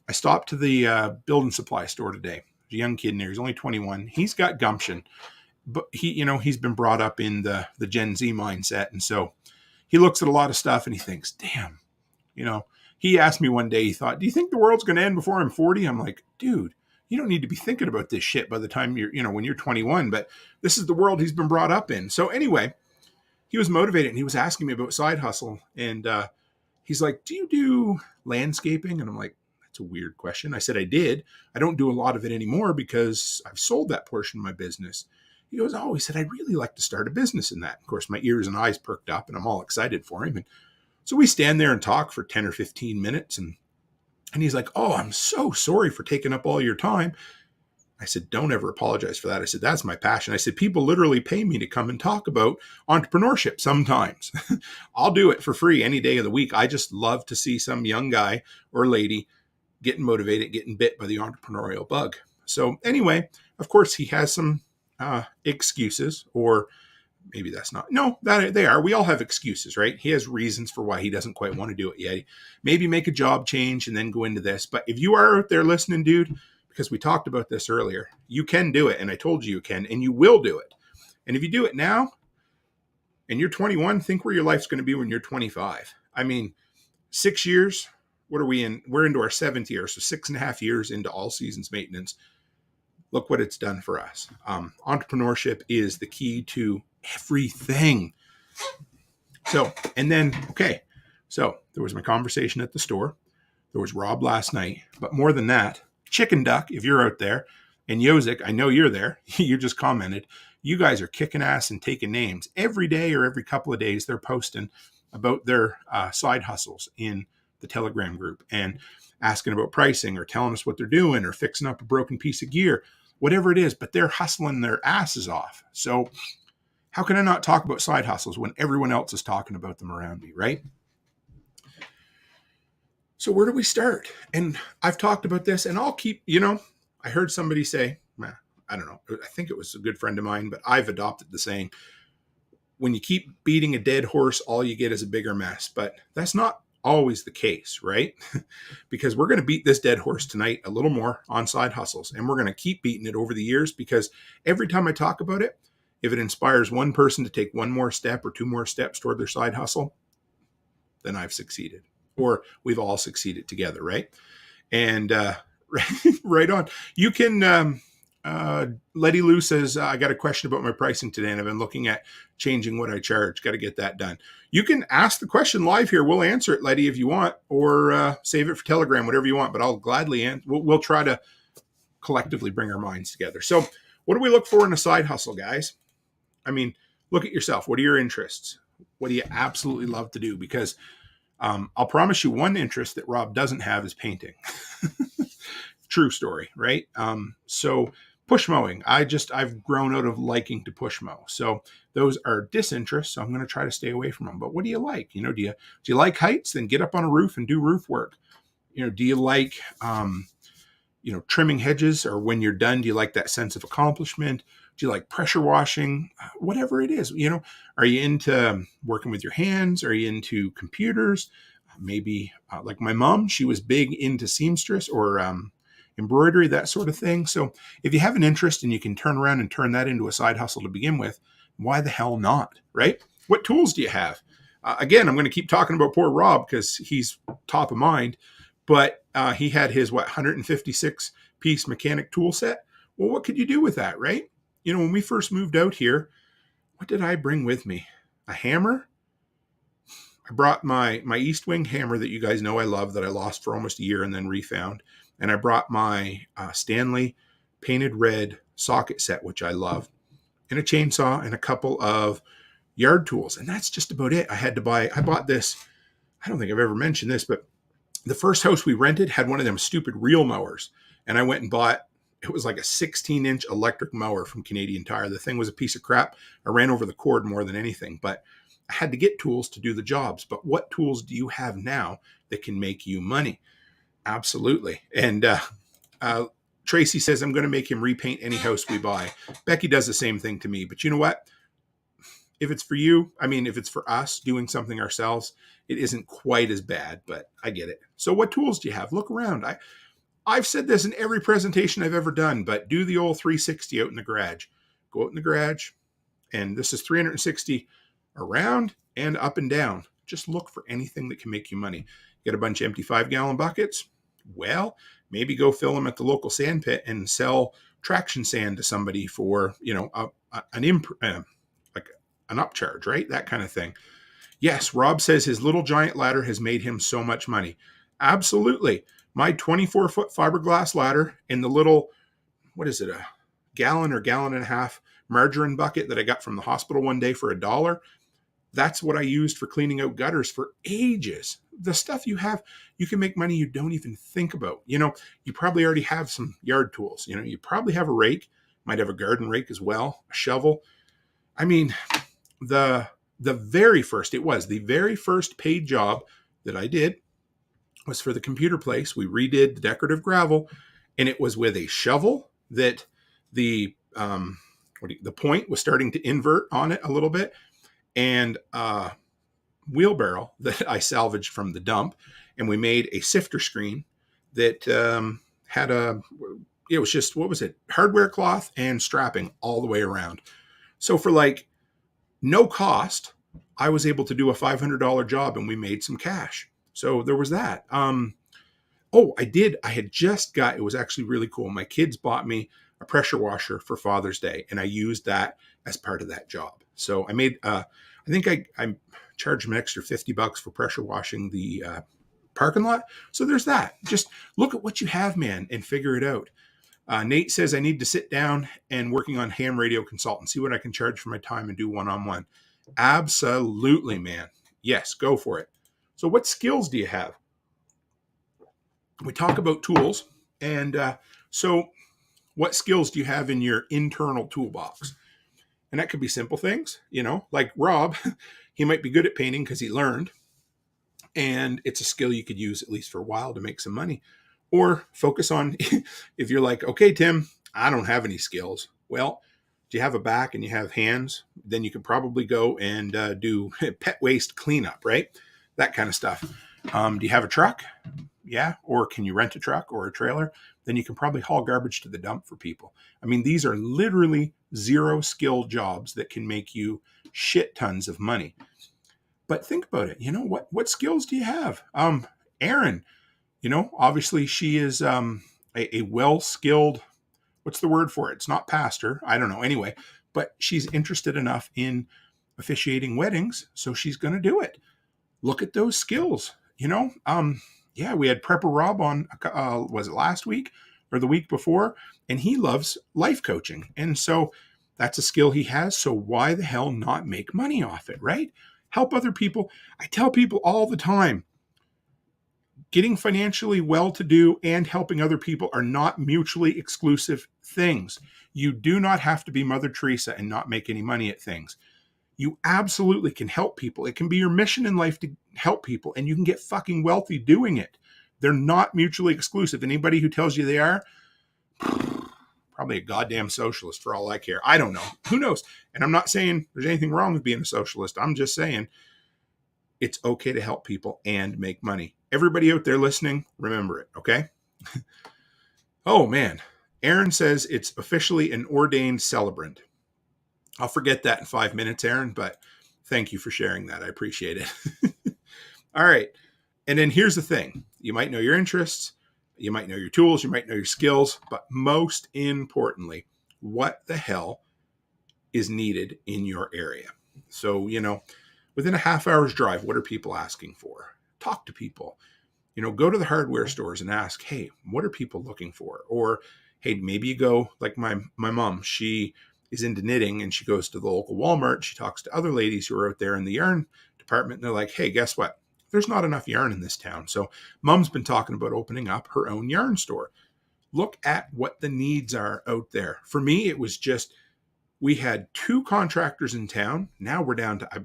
C: I stopped to the building supply store today. There's a young kid in there. He's only 21. He's got gumption, but he's been brought up in the Gen Z mindset. And so he looks at a lot of stuff and he thinks, damn, he asked me one day, he thought, do you think the world's going to end before I'm 40? I'm like, dude, you don't need to be thinking about this shit by the time when you're 21, but this is the world he's been brought up in. So anyway, he was motivated and he was asking me about side hustle. And he's like, do you do landscaping? And I'm like, that's a weird question. I said, I did. I don't do a lot of it anymore because I've sold that portion of my business. He goes, oh, he said, I'd really like to start a business in that. Of course, my ears and eyes perked up and I'm all excited for him. And so we stand there and talk for 10 or 15 minutes. And he's like, oh, I'm so sorry for taking up all your time. I said, don't ever apologize for that. I said, that's my passion. I said, people literally pay me to come and talk about entrepreneurship sometimes. I'll do it for free any day of the week. I just love to see some young guy or lady getting motivated, getting bit by the entrepreneurial bug. So anyway, of course, he has some excuses, or maybe that's not. No, that they are. We all have excuses, right? He has reasons for why he doesn't quite want to do it yet. Maybe make a job change and then go into this. But if you are out there listening, dude, because we talked about this earlier, you can do it. And I told you can, and you will do it. And if you do it now and you're 21, think where your life's going to be when you're 25. I mean, 6 years, what are we in? We're into our 7th year. So 6.5 years into all seasons maintenance. Look what it's done for us. Entrepreneurship is the key to everything. So, and then, okay. So there was my conversation at the store. There was Rob last night, but more than that, Chicken Duck, if you're out there, and Yozik, I know you're there. You just commented. You guys are kicking ass and taking names. Every day or every couple of days, they're posting about their side hustles in the Telegram group and asking about pricing or telling us what they're doing or fixing up a broken piece of gear, whatever it is, but they're hustling their asses off. So how can I not talk about side hustles when everyone else is talking about them around me, right? So where do we start? And I've talked about this, and I'll keep, I heard somebody say, I don't know, I think it was a good friend of mine, but I've adopted the saying, when you keep beating a dead horse, all you get is a bigger mess. But that's not always the case, right? Because we're going to beat this dead horse tonight a little more on side hustles, and we're going to keep beating it over the years, because every time I talk about it, if it inspires one person to take one more step or 2 more steps toward their side hustle, then I've succeeded. Or we've all succeeded together, right? And right on. You can, Letty Lou says, I got a question about my pricing today, and I've been looking at changing what I charge. Got to get that done. You can ask the question live here. We'll answer it, Letty, if you want, or save it for Telegram, whatever you want. But I'll gladly answer. We'll try to collectively bring our minds together. So what do we look for in a side hustle, guys? I mean, look at yourself. What are your interests? What do you absolutely love to do? Because I'll promise you one interest that Rob doesn't have is painting. True story, right? So push mowing. I've grown out of liking to push mow. So those are disinterests. So I'm going to try to stay away from them. But what do you like? Do you like heights? Then get up on a roof and do roof work. Do you like, trimming hedges, or when you're done, do you like that sense of accomplishment? Do you like pressure washing? Whatever it is, are you into working with your hands? Are you into computers? Maybe like my mom, she was big into seamstress or embroidery, that sort of thing. So if you have an interest and you can turn around and turn that into a side hustle to begin with, why the hell not, right? What tools do you have? Again, I'm going to keep talking about poor Rob because he's top of mind, but he had his, 156 piece mechanic tool set. Well, what could you do with that, right? When we first moved out here, what did I bring with me? A hammer. I brought my East Wing hammer that you guys know I love, that I lost for almost a year and then refound. And I brought my Stanley painted red socket set, which I love, and a chainsaw and a couple of yard tools. And that's just about it. I bought this. I don't think I've ever mentioned this, but the first house we rented had one of them stupid reel mowers. And I went and bought, it was like a 16-inch electric mower from Canadian Tire. The thing was a piece of crap. I ran over the cord more than anything, but I had to get tools to do the jobs. But what tools do you have now that can make you money? Absolutely. And Tracy says, I'm going to make him repaint any house we buy. Becky does the same thing to me. But you know what? If it's for you, if it's for us doing something ourselves, it isn't quite as bad, but I get it. So what tools do you have? Look around. I've said this in every presentation I've ever done, but do the old 360 out in the garage. Go out in the garage, and this is 360 around and up and down. Just look for anything that can make you money. Get a bunch of empty 5-gallon buckets? Well, maybe go fill them at the local sand pit and sell traction sand to somebody for, an upcharge, right? That kind of thing. Yes, Rob says his little giant ladder has made him so much money. Absolutely. My 24-foot fiberglass ladder in the little, what is it, a gallon or gallon and a half margarine bucket that I got from the hospital one day for $1. That's what I used for cleaning out gutters for ages. The stuff you have, you can make money you don't even think about. You probably already have some yard tools. You probably have a rake, might have a garden rake as well, a shovel. I mean, the very first paid job that I did was for the computer place. We redid the decorative gravel, and it was with a shovel that the point was starting to invert on it a little bit, and a wheelbarrow that I salvaged from the dump, and we made a sifter screen that had it was just, what was it? Hardware cloth and strapping all the way around. So for like no cost, I was able to do a $500 job, and we made some cash. So there was that. I had just got, it was actually really cool. My kids bought me a pressure washer for Father's Day, and I used that as part of that job. So I made, I think I charged them an extra $50 for pressure washing the parking lot. So there's that. Just look at what you have, man, and figure it out. Nate says I need to sit down and working on ham radio consultant, see what I can charge for my time and do one-on-one. Absolutely, man. Yes, go for it. So what skills do you have? We talk about tools. And so what skills do you have in your internal toolbox? And that could be simple things, like Rob, he might be good at painting because he learned. And it's a skill you could use at least for a while to make some money. Or focus on, if you're like, okay, Tim, I don't have any skills. Well, do you have a back and you have hands? Then you can probably go and do pet waste cleanup, right? That kind of stuff. Do you have a truck? Yeah. Or can you rent a truck or a trailer? Then you can probably haul garbage to the dump for people. I mean, these are literally zero skill jobs that can make you shit tons of money. But think about it. What skills do you have? Erin, obviously she is a well-skilled, what's the word for it? It's not pastor. I don't know. Anyway, but she's interested enough in officiating weddings, so she's going to do it. Look at those skills, Yeah, we had Prepper Rob on, was it last week or the week before? And he loves life coaching. And so that's a skill he has. So why the hell not make money off it, right? Help other people. I tell people all the time, getting financially well-to-do and helping other people are not mutually exclusive things. You do not have to be Mother Teresa and not make any money at things. You absolutely can help people. It can be your mission in life to help people, and you can get fucking wealthy doing it. They're not mutually exclusive. Anybody who tells you they are, probably a goddamn socialist for all I care. I don't know. Who knows? And I'm not saying there's anything wrong with being a socialist. I'm just saying it's okay to help people and make money. Everybody out there listening, remember it, okay? Oh, man. Aaron says it's officially an ordained celebrant. I'll forget that in 5 minutes, Aaron, but thank you for sharing that. I appreciate it. All right. And then here's the thing. You might know your interests. You might know your tools. You might know your skills. But most importantly, what the hell is needed in your area? So, within a half hour's drive, what are people asking for? Talk to people. Go to the hardware stores and ask, hey, what are people looking for? Or, hey, maybe you go, like my mom, she is into knitting and she goes to the local Walmart. She talks to other ladies who are out there in the yarn department. And they're like, hey, guess what? There's not enough yarn in this town. So mom's been talking about opening up her own yarn store. Look at what the needs are out there. For me, it was just, we had 2 contractors in town. Now we're down to,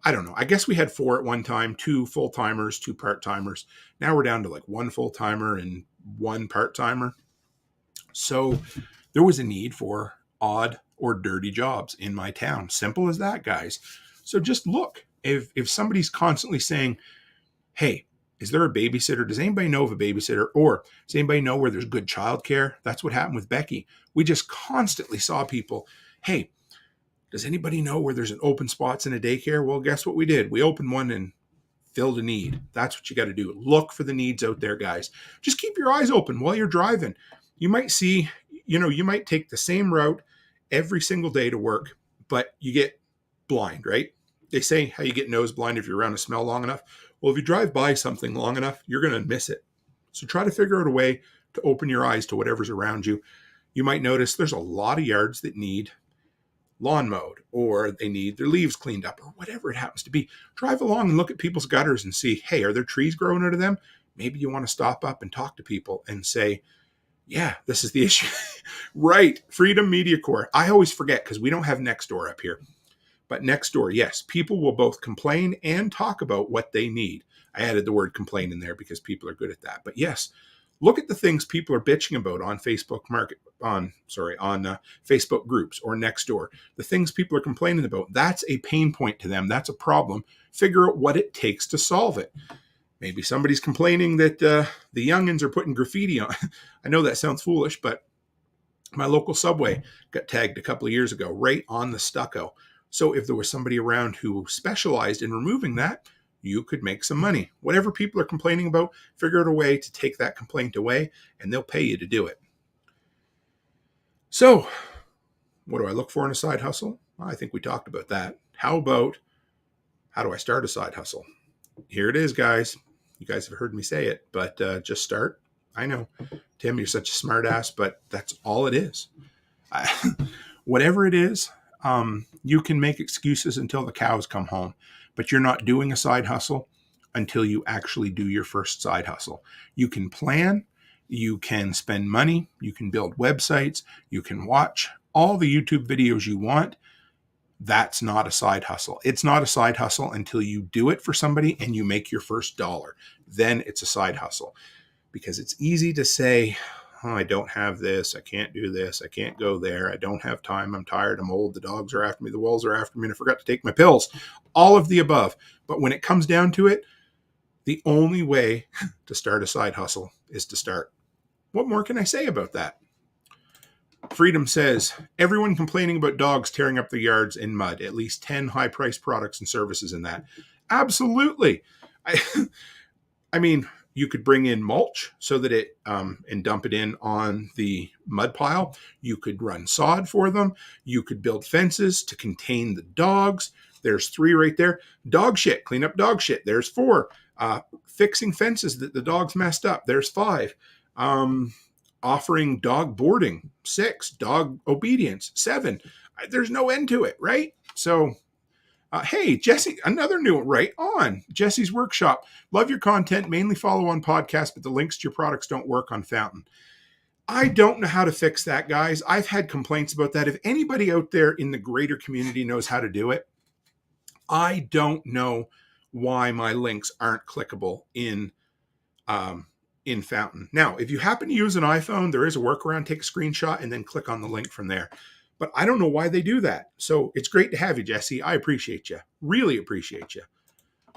C: I don't know. I guess we had 4 at one time, 2 full-timers, 2 part-timers. Now we're down to like 1 full-timer and 1 part-timer. So there was a need for odd or dirty jobs in my town. Simple as that, guys. So just look. If somebody's constantly saying, hey, is there a babysitter? Does anybody know of a babysitter? Or does anybody know where there's good childcare? That's what happened with Becky. We just constantly saw people, hey, does anybody know where there's an open spots in a daycare? Well, guess what we did? We opened one and filled a need. That's what you got to do. Look for the needs out there, guys. Just keep your eyes open while you're driving. You might see, you might take the same route every single day to work, but you get blind, right? They say how you get nose blind if you're around a smell long enough. Well, if you drive by something long enough, you're going to miss it. So try to figure out a way to open your eyes to whatever's around you. You might notice there's a lot of yards that need lawn mowed, or they need their leaves cleaned up, or whatever it happens to be. Drive along and look at people's gutters and see, hey, are there trees growing out of them? Maybe you want to stop up and talk to people and say, yeah, this is the issue. Right. Freedom Media Corps. I always forget because we don't have NOSTR up here. But NOSTR, yes, people will both complain and talk about what they need. I added the word complain in there because people are good at that. But yes, look at the things people are bitching about on Facebook Facebook groups or NOSTR. The things people are complaining about, that's a pain point to them. That's a problem. Figure out what it takes to solve it. Maybe somebody's complaining that the youngins are putting graffiti on. I know that sounds foolish, but my local Subway got tagged a couple of years ago right on the stucco. So if there was somebody around who specialized in removing that, you could make some money. Whatever people are complaining about, figure out a way to take that complaint away, and they'll pay you to do it. So what do I look for in a side hustle? Well, I think we talked about that. How do I start a side hustle? Here it is, guys. You guys have heard me say it, but just start. I know, Tim, you're such a smart ass, but that's all it is. Whatever it is, you can make excuses until the cows come home, but you're not doing a side hustle until you actually do your first side hustle. You can plan, you can spend money, you can build websites, you can watch all the YouTube videos you want. That's not a side hustle. It's not a side hustle until you do it for somebody and you make your first dollar. Then it's a side hustle, because it's easy to say, oh, I don't have this. I can't do this. I can't go there. I don't have time. I'm tired. I'm old. The dogs are after me. The wolves are after me. And I forgot to take my pills. All of the above. But when it comes down to it, the only way to start a side hustle is to start. What more can I say about that? Freedom says, everyone complaining about dogs tearing up their yards in mud, at least 10 high-priced products and services in that. Absolutely. I mean, you could bring in mulch so that it and dump it in on the mud pile. You could run sod for them. You could build fences to contain the dogs. There's 3 right there. Dog shit, clean up dog shit. There's 4. Fixing fences that the dogs messed up. There's 5. Offering dog boarding, 6, dog obedience, 7. There's no end to it, right? So, hey, Jesse, another new one, right on. Jesse's Workshop. Love your content, mainly follow on podcasts, but the links to your products don't work on Fountain. I don't know how to fix that, guys. I've had complaints about that. If anybody out there in the greater community knows how to do it, I don't know why my links aren't clickable in Fountain. Now, if you happen to use an iPhone, there is a workaround. Take a screenshot and then click on the link from there. But I don't know why they do that. So it's great to have you, Jesse. I appreciate you. Really appreciate you.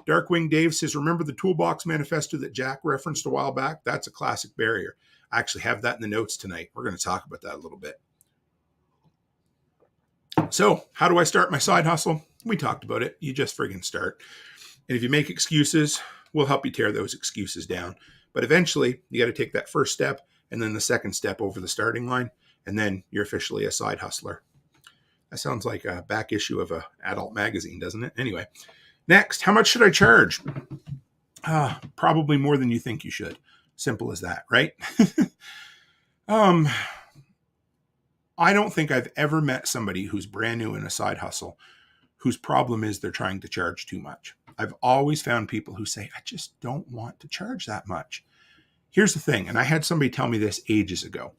C: Darkwing Dave says, remember the toolbox manifesto that Jack referenced a while back? That's a classic barrier. I actually have that in the notes tonight. We're going to talk about that a little bit. So how do I start my side hustle? We talked about it. You just friggin' start. And if you make excuses, we'll help you tear those excuses down. But eventually, you got to take that first step and then the second step over the starting line, and then you're officially a side hustler. That sounds like a back issue of an adult magazine, doesn't it? Anyway, next, how much should I charge? Probably more than you think you should. Simple as that, right? I don't think I've ever met somebody who's brand new in a side hustle whose problem is they're trying to charge too much. I've always found people who say, I just don't want to charge that much. Here's the thing, and I had somebody tell me this ages ago.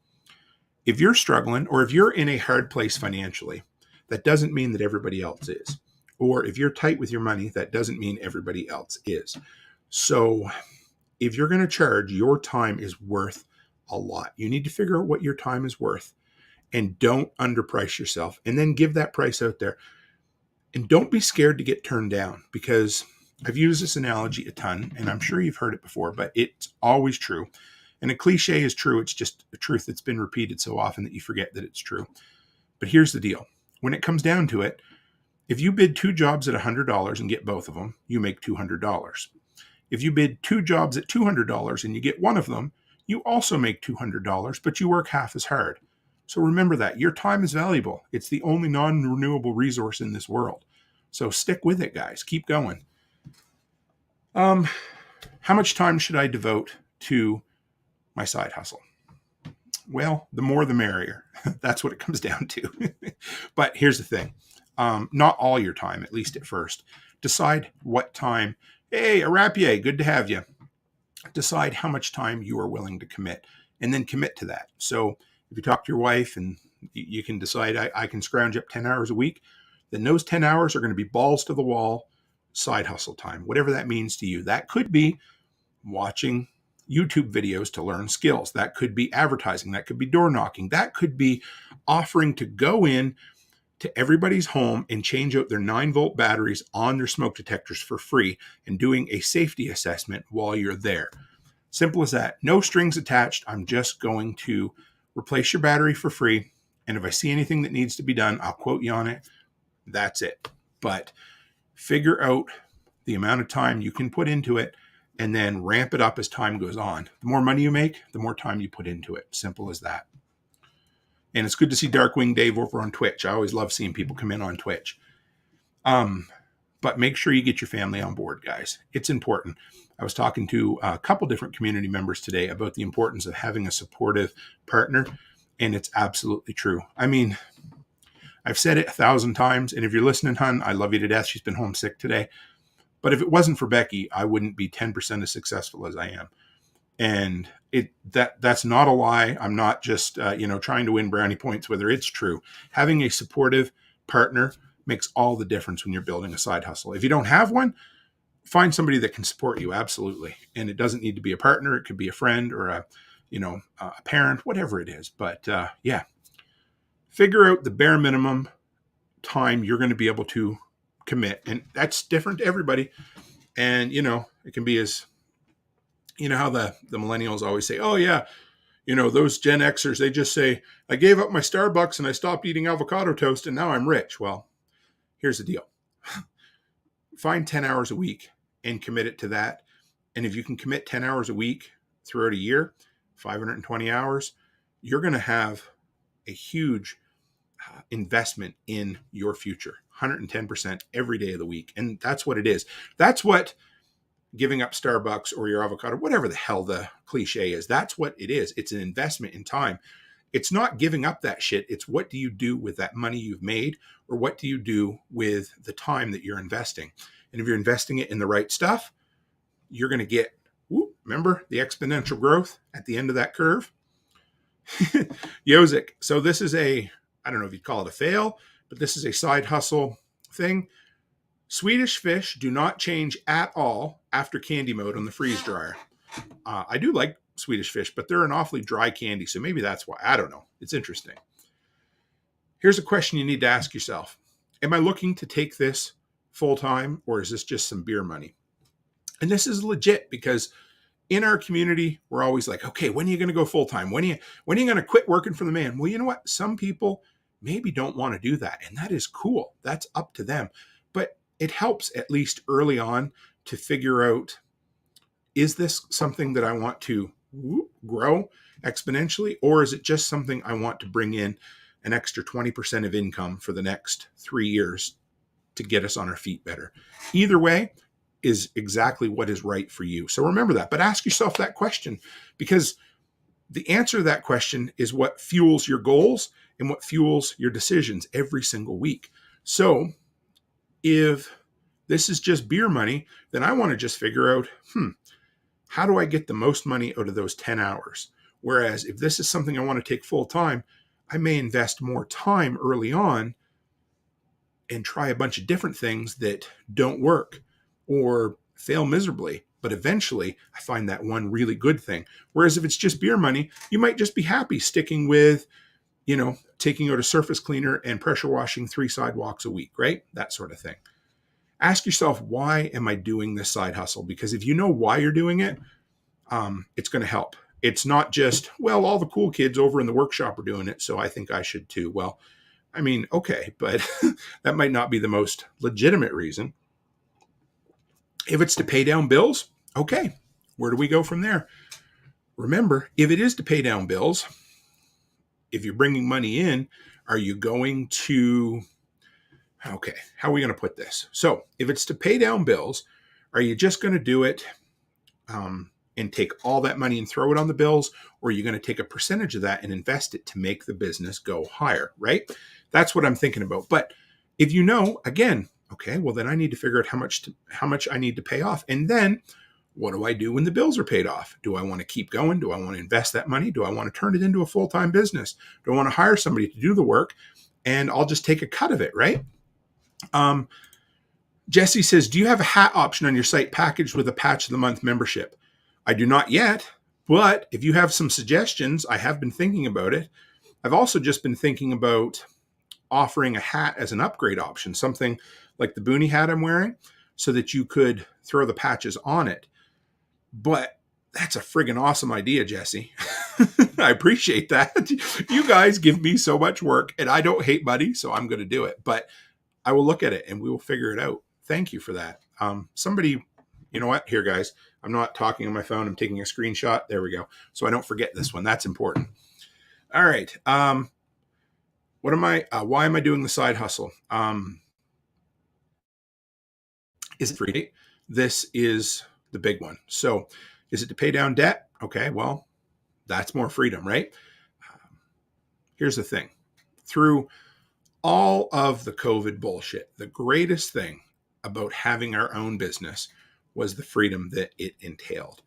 C: If you're struggling, or if you're in a hard place financially, that doesn't mean that everybody else is. Or if you're tight with your money, that doesn't mean everybody else is. So if you're going to charge, your time is worth a lot. You need to figure out what your time is worth, and don't underprice yourself, and then give that price out there. And don't be scared to get turned down, because I've used this analogy a ton, and I'm sure you've heard it before, but it's always true. And a cliche is true. It's just a truth that's been repeated so often that you forget that it's true. But here's the deal. When it comes down to it, if you bid 2 jobs at $100 and get both of them, you make $200. If you bid 2 jobs at $200 and you get one of them, you also make $200, but you work half as hard. So remember that your time is valuable. It's the only non-renewable resource in this world. So stick with it, guys. Keep going. How much time should I devote to my side hustle? Well, the more the merrier. That's what it comes down to. But here's the thing. Not all your time, at least at first. Decide what time. Hey, Arapier, good to have you. Decide how much time you are willing to commit, and then commit to that. So if you talk to your wife and you can decide I can scrounge up 10 hours a week, then those 10 hours are going to be balls to the wall side hustle time, whatever that means to you. That could be watching YouTube videos to learn skills. That could be advertising. That could be door knocking. That could be offering to go in to everybody's home and change out their 9-volt batteries on their smoke detectors for free and doing a safety assessment while you're there. Simple as that. No strings attached. I'm just going to replace your battery for free. And if I see anything that needs to be done, I'll quote you on it. That's it. But figure out the amount of time you can put into it and then ramp it up as time goes on. The more money you make, the more time you put into it. Simple as that. And it's good to see Darkwing Dave over on Twitch. I always love seeing people come in on Twitch. But make sure you get your family on board, guys. It's important. I was talking to a couple different community members today about the importance of having a supportive partner, and it's absolutely true. I mean, I've said it 1,000 times, and if you're listening, hon, I love you to death. She's been homesick today. But if it wasn't for Becky, I wouldn't be 10% as successful as I am. And that's not a lie. I'm not just trying to win brownie points, whether it's true. Having a supportive partner makes all the difference when you're building a side hustle. If you don't have one, find somebody that can support you. Absolutely. And it doesn't need to be a partner. It could be a friend or a parent, whatever it is. But figure out the bare minimum time you're going to be able to commit. And that's different to everybody. And, it can be as, how the millennials always say, oh yeah, those Gen Xers, they just say, I gave up my Starbucks and I stopped eating avocado toast and now I'm rich. Well, here's the deal. Find 10 hours a week and commit it to that. And if you can commit 10 hours a week throughout a year, 520 hours, you're going to have a huge investment in your future, 110% every day of the week. And that's what it is. That's what giving up Starbucks or your avocado, whatever the hell the cliche is, that's what it is. It's an investment in time. It's not giving up that shit. It's what do you do with that money you've made, or what do you do with the time that you're investing? And if you're investing it in the right stuff, you're going to get, remember the exponential growth at the end of that curve? Yozik. So this is I don't know if you'd call it a fail, but this is a side hustle thing. Swedish fish do not change at all after candy mode on the freeze dryer. I do like Swedish fish, but they're an awfully dry candy, so maybe that's why. I don't know. It's interesting. Here's a question you need to ask yourself. Am I looking to take this full-time, or is this just some beer money? And this is legit, because in our community, we're always like, okay, when are you going to go full-time? When are you going to quit working for the man? Well, you know what? Some people maybe don't want to do that, and that is cool. That's up to them. But it helps, at least early on, to figure out, is this something that I want to grow exponentially, or is it just something I want to bring in an extra 20% of income for the next 3 years to get us on our feet better? Either way is exactly what is right for you. So remember that, but ask yourself that question, because the answer to that question is what fuels your goals and what fuels your decisions every single week. So if this is just beer money, then I want to just figure out, how do I get the most money out of those 10 hours? Whereas if this is something I want to take full time, I may invest more time early on and try a bunch of different things that don't work or fail miserably. But eventually I find that one really good thing. Whereas if it's just beer money, you might just be happy sticking with, taking out a surface cleaner and pressure washing 3 sidewalks a week, right? That sort of thing. Ask yourself, why am I doing this side hustle? Because if you know why you're doing it, it's going to help. It's not just, well, all the cool kids over in the workshop are doing it, so I think I should too. Well, I mean, okay, but that might not be the most legitimate reason. If it's to pay down bills, okay, where do we go from there? Remember, if it is to pay down bills, if you're bringing money in, are you going to, okay, how are we going to put this? So if it's to pay down bills, are you just going to do it and take all that money and throw it on the bills? Or are you going to take a percentage of that and invest it to make the business go higher, right? That's what I'm thinking about. But if you know, again, okay, well then I need to figure out how much I need to pay off. And then what do I do when the bills are paid off? Do I want to keep going? Do I want to invest that money? Do I want to turn it into a full-time business? Do I want to hire somebody to do the work and I'll just take a cut of it, right? Jesse says, do you have a hat option on your site packaged with a patch of the month membership? I do not yet, but if you have some suggestions, I have been thinking about it. I've also just been thinking about offering a hat as an upgrade option, something like the Boonie hat I'm wearing, so that you could throw the patches on it. But that's a friggin' awesome idea, Jesse. I appreciate that. You guys give me so much work, and I don't hate money, so I'm going to do it. But I will look at it, and we will figure it out. Thank you for that. Somebody, you know what? Here, guys, I'm not talking on my phone. I'm taking a screenshot. There we go. So I don't forget this one. That's important. All right. What am I? Why am I doing the side hustle? Is it free? This is the big one. So is it to pay down debt? Okay, well, that's more freedom, right? Here's the thing. Through all of the COVID bullshit, the greatest thing about having our own business was the freedom that it entailed.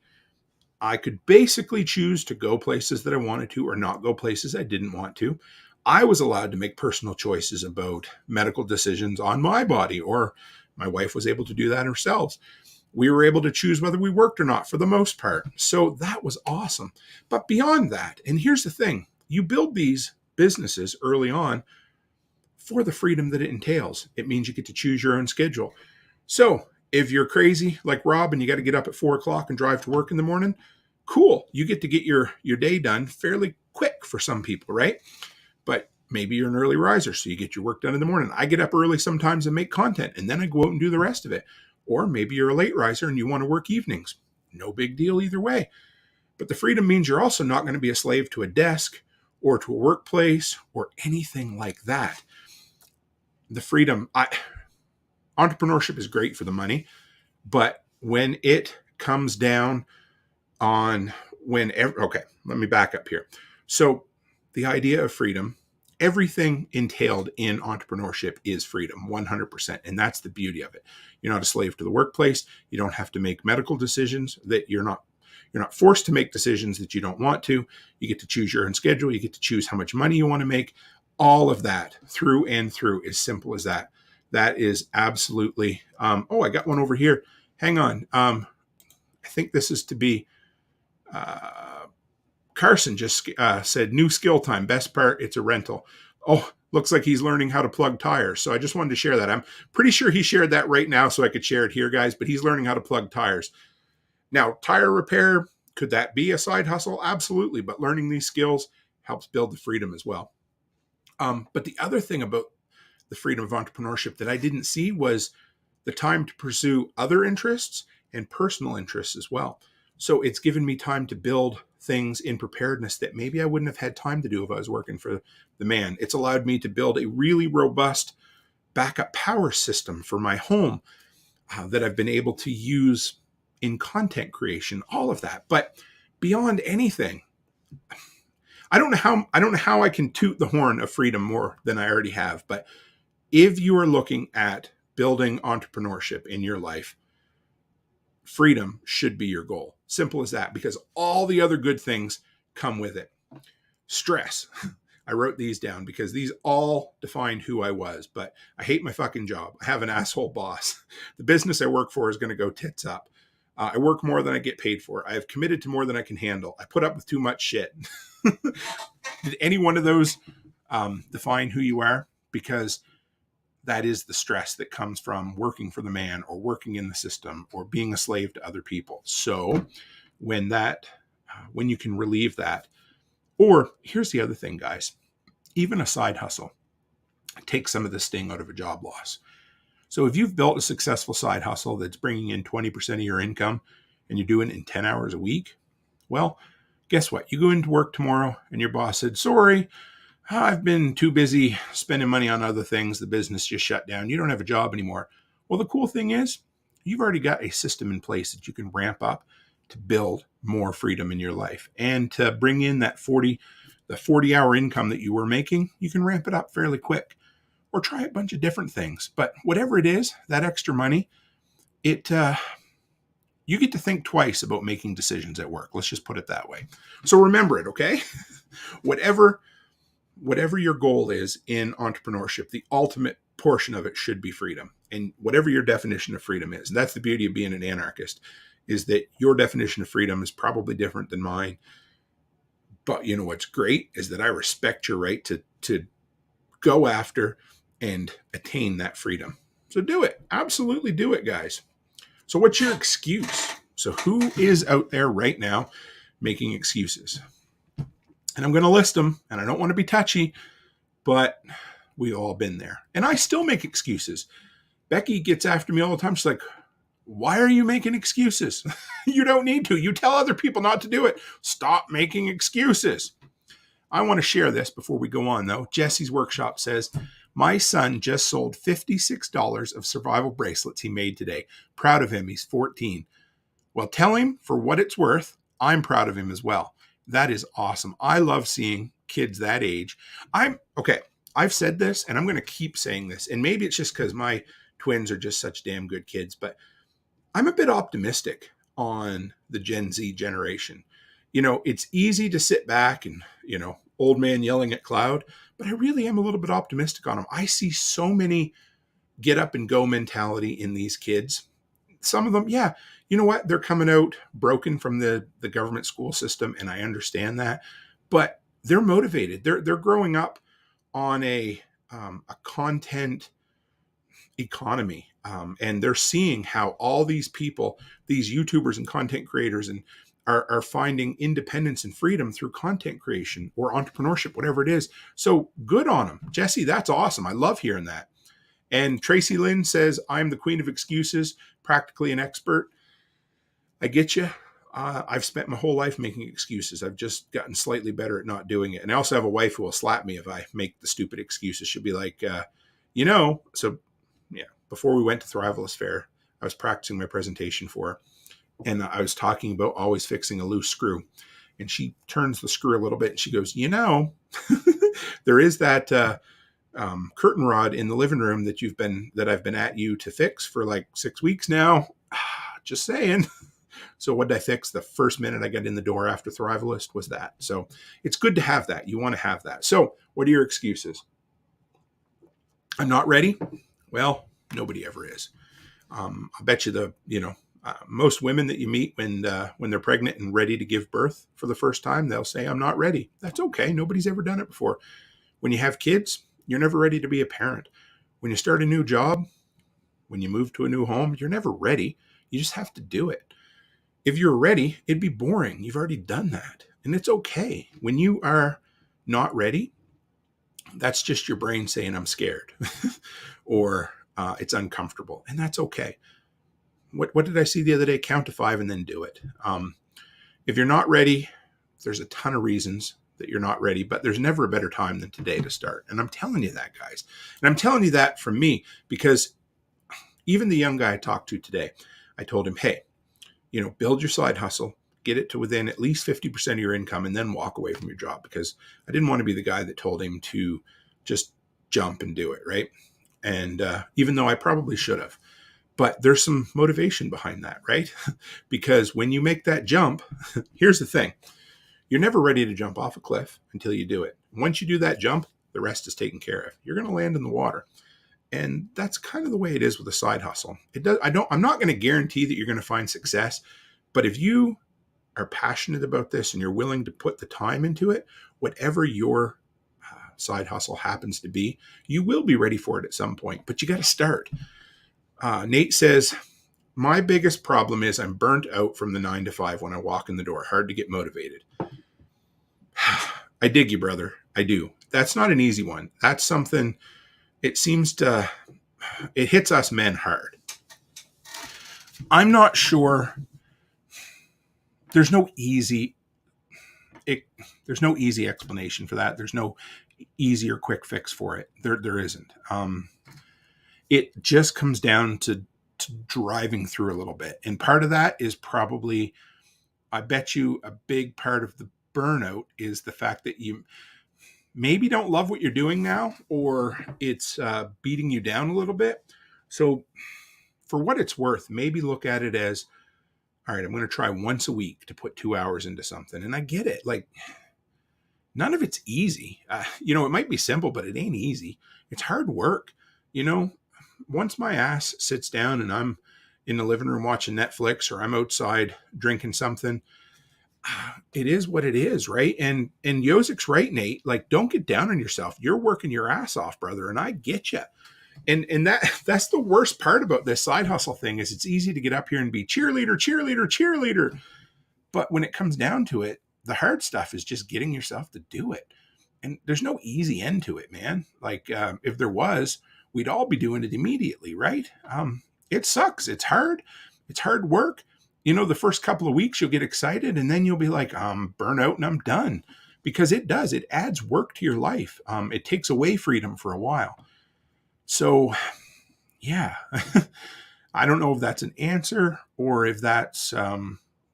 C: I could basically choose to go places that I wanted to or not go places I didn't want to. I was allowed to make personal choices about medical decisions on my body, or my wife was able to do that herself. We were able to choose whether we worked or not for the most part. So that was awesome. But beyond that, and here's the thing, you build these businesses early on for the freedom that it entails. It means you get to choose your own schedule. So if you're crazy like Rob and you got to get up at 4:00 and drive to work in the morning, cool. You get to get your day done fairly quick for some people, right? But maybe you're an early riser, so you get your work done in the morning. I get up early sometimes and make content, and then I go out and do the rest of it. Or maybe you're a late riser and you want to work evenings. No big deal either way. But the freedom means you're also not going to be a slave to a desk or to a workplace or anything like that. The freedom, entrepreneurship is great for the money, but when it comes down on okay, let me back up here. So the idea of freedom, everything entailed in entrepreneurship is freedom, 100%. And that's the beauty of it. You're not a slave to the workplace. You don't have to make medical decisions that you're not forced to make decisions that you don't want to. You get to choose your own schedule. You get to choose how much money you want to make. All of that through and through, as simple as that. That is absolutely, I got one over here. Hang on. I think this is to be, Carson just said, new skill time. Best part, it's a rental. Oh, looks like he's learning how to plug tires. So I just wanted to share that. I'm pretty sure he shared that right now so I could share it here, guys, but he's learning how to plug tires. Now, tire repair, could that be a side hustle? Absolutely. But learning these skills helps build the freedom as well. But the other thing about the freedom of entrepreneurship that I didn't see was the time to pursue other interests and personal interests as well. So it's given me time to build things in preparedness that maybe I wouldn't have had time to do if I was working for the man. It's allowed me to build a really robust backup power system for my home that I've been able to use in content creation, all of that. But beyond anything, I don't know how I can toot the horn of freedom more than I already have. But if you are looking at building entrepreneurship in your life, freedom should be your goal. Simple as that, because all the other good things come with it. Stress. I wrote these down because these all defined who I was, but I hate my fucking job. I have an asshole boss. The business I work for is going to go tits up. I work more than I get paid for. I have committed to more than I can handle. I put up with too much shit. Did any one of those define who you are? Because that is the stress that comes from working for the man or working in the system or being a slave to other people. So when you can relieve that, or here's the other thing, guys, even a side hustle takes some of the sting out of a job loss. So if you've built a successful side hustle that's bringing in 20% of your income and you're doing it in 10 hours a week, well, guess what? You go into work tomorrow and your boss said, sorry, I've been too busy spending money on other things. The business just shut down. You don't have a job anymore. Well, the cool thing is you've already got a system in place that you can ramp up to build more freedom in your life and to bring in the 40-hour income that you were making. You can ramp it up fairly quick or try a bunch of different things. But whatever it is, that extra money, you get to think twice about making decisions at work. Let's just put it that way. So remember it, okay? Whatever your goal is in entrepreneurship, the ultimate portion of it should be freedom. And whatever your definition of freedom is, and that's the beauty of being an anarchist, is that your definition of freedom is probably different than mine. But you know what's great is that I respect your right to go after and attain that freedom. So do it. Absolutely do it, guys. So what's your excuse? So who is out there right now making excuses? And I'm going to list them, and I don't want to be touchy, but we've all been there. And I still make excuses. Becky gets after me all the time. She's like, why are you making excuses? You don't need to. You tell other people not to do it. Stop making excuses. I want to share this before we go on, though. Jesse's Workshop says, my son just sold $56 of survival bracelets he made today. Proud of him. He's 14. Well, tell him for what it's worth, I'm proud of him as well. That is awesome. I love seeing kids that age. I've said this, and I'm going to keep saying this, and maybe it's just because my twins are just such damn good kids, but I'm a bit optimistic on the Gen Z generation. You know, it's easy to sit back and, old man yelling at cloud, but I really am a little bit optimistic on them. I see so many get up and go mentality in these kids. Some of them, yeah, you know what? They're coming out broken from the government school system, and I understand that, but they're motivated. They're growing up on a content economy, and they're seeing how all these people, these YouTubers and content creators, and are finding independence and freedom through content creation or entrepreneurship, whatever it is. So good on them. Jesse, that's awesome. I love hearing that. And Tracy Lynn says, I'm the queen of excuses, practically an expert. I get you. I've spent my whole life making excuses. I've just gotten slightly better at not doing it. And I also have a wife who will slap me if I make the stupid excuses. She'll be like, so yeah, before we went to Thrivalist Fair, I was practicing my presentation for her. And I was talking about always fixing a loose screw. And she turns the screw a little bit and she goes, there is that curtain rod in the living room that I've been at you to fix for like 6 weeks now. Just saying. So what did I fix? The first minute I got in the door after Thrivalist was that. So it's good to have that. You want to have that. So what are your excuses? I'm not ready. Well, nobody ever is. I bet you most women that you meet when they're pregnant and ready to give birth for the first time, they'll say, I'm not ready. That's okay. Nobody's ever done it before. When you have kids, you're never ready to be a parent. When you start a new job, when you move to a new home, you're never ready. You just have to do it. If you're ready, it'd be boring. You've already done that. And it's okay. When you are not ready, that's just your brain saying, I'm scared or it's uncomfortable. And that's okay. What did I see the other day? Count to 5 and then do it. If you're not ready, there's a ton of reasons that you're not ready, but there's never a better time than today to start. And I'm telling you that, guys. And I'm telling you that from me, because even the young guy I talked to today, I told him, hey, build your side hustle, get it to within at least 50% of your income, and then walk away from your job, because I didn't want to be the guy that told him to just jump and do it, right? And even though I probably should have. But there's some motivation behind that, right? Because when you make that jump, here's the thing. You're never ready to jump off a cliff until you do it. Once you do that jump, the rest is taken care of. You're going to land in the water. And that's kind of the way it is with a side hustle. I'm not going to guarantee that you're going to find success, but if you are passionate about this and you're willing to put the time into it, whatever your side hustle happens to be, you will be ready for it at some point, but you got to start. Nate says, my biggest problem is I'm burnt out from the 9 to 5 when I walk in the door. Hard to get motivated. I dig you, brother. I do. That's not an easy one. That's something, it hits us men hard. I'm not sure. There's no easy explanation for that. There's no easy or quick fix for it. There isn't. It just comes down to driving through a little bit. And part of that is probably, I bet you a big part of the burnout is the fact that you maybe don't love what you're doing now, or it's beating you down a little bit. So for what it's worth, maybe look at it as, all right, I'm going to try once a week to put 2 hours into something. And I get it. Like, none of it's easy. It might be simple, but it ain't easy. It's hard work. Once my ass sits down and I'm in the living room watching Netflix, or I'm outside drinking something, it is what it is, right? And Yozik's right, Nate. Like, don't get down on yourself. You're working your ass off, brother, and I get you. And that's the worst part about this side hustle thing, is it's easy to get up here and be cheerleader. But when it comes down to it, the hard stuff is just getting yourself to do it. And there's no easy end to it, man. Like, if there was, we'd all be doing it immediately, right? It sucks. It's hard. It's hard work. The first couple of weeks you'll get excited, and then you'll be like, I'm burnt out and I'm done. Because it does. It adds work to your life. It takes away freedom for a while. So, yeah, I don't know if that's an answer or if that's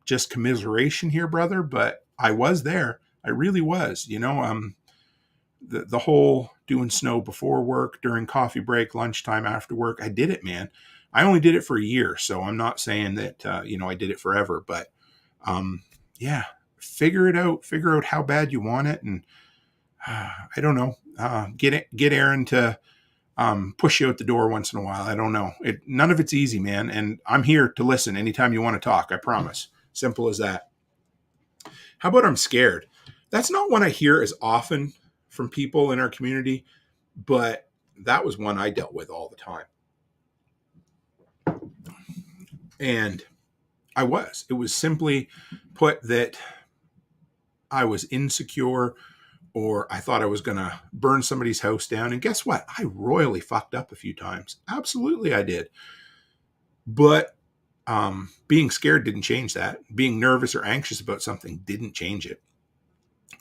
C: just commiseration here, brother, but I was there. I really was. The whole doing snow before work, during coffee break, lunchtime, after work, I did it, man. I only did it for a year, so I'm not saying that, I did it forever, but yeah, figure it out. Figure out how bad you want it. And I don't know, get Aaron to push you out the door once in a while. I don't know. None of it's easy, man. And I'm here to listen anytime you want to talk. I promise. Simple as that. How about I'm scared? That's not one I hear as often from people in our community, but that was one I dealt with all the time. And it was simply put that I was insecure, or I thought I was going to burn somebody's house down. And guess what? I royally fucked up a few times. Absolutely, I did. But being scared didn't change that. Being nervous or anxious about something didn't change it.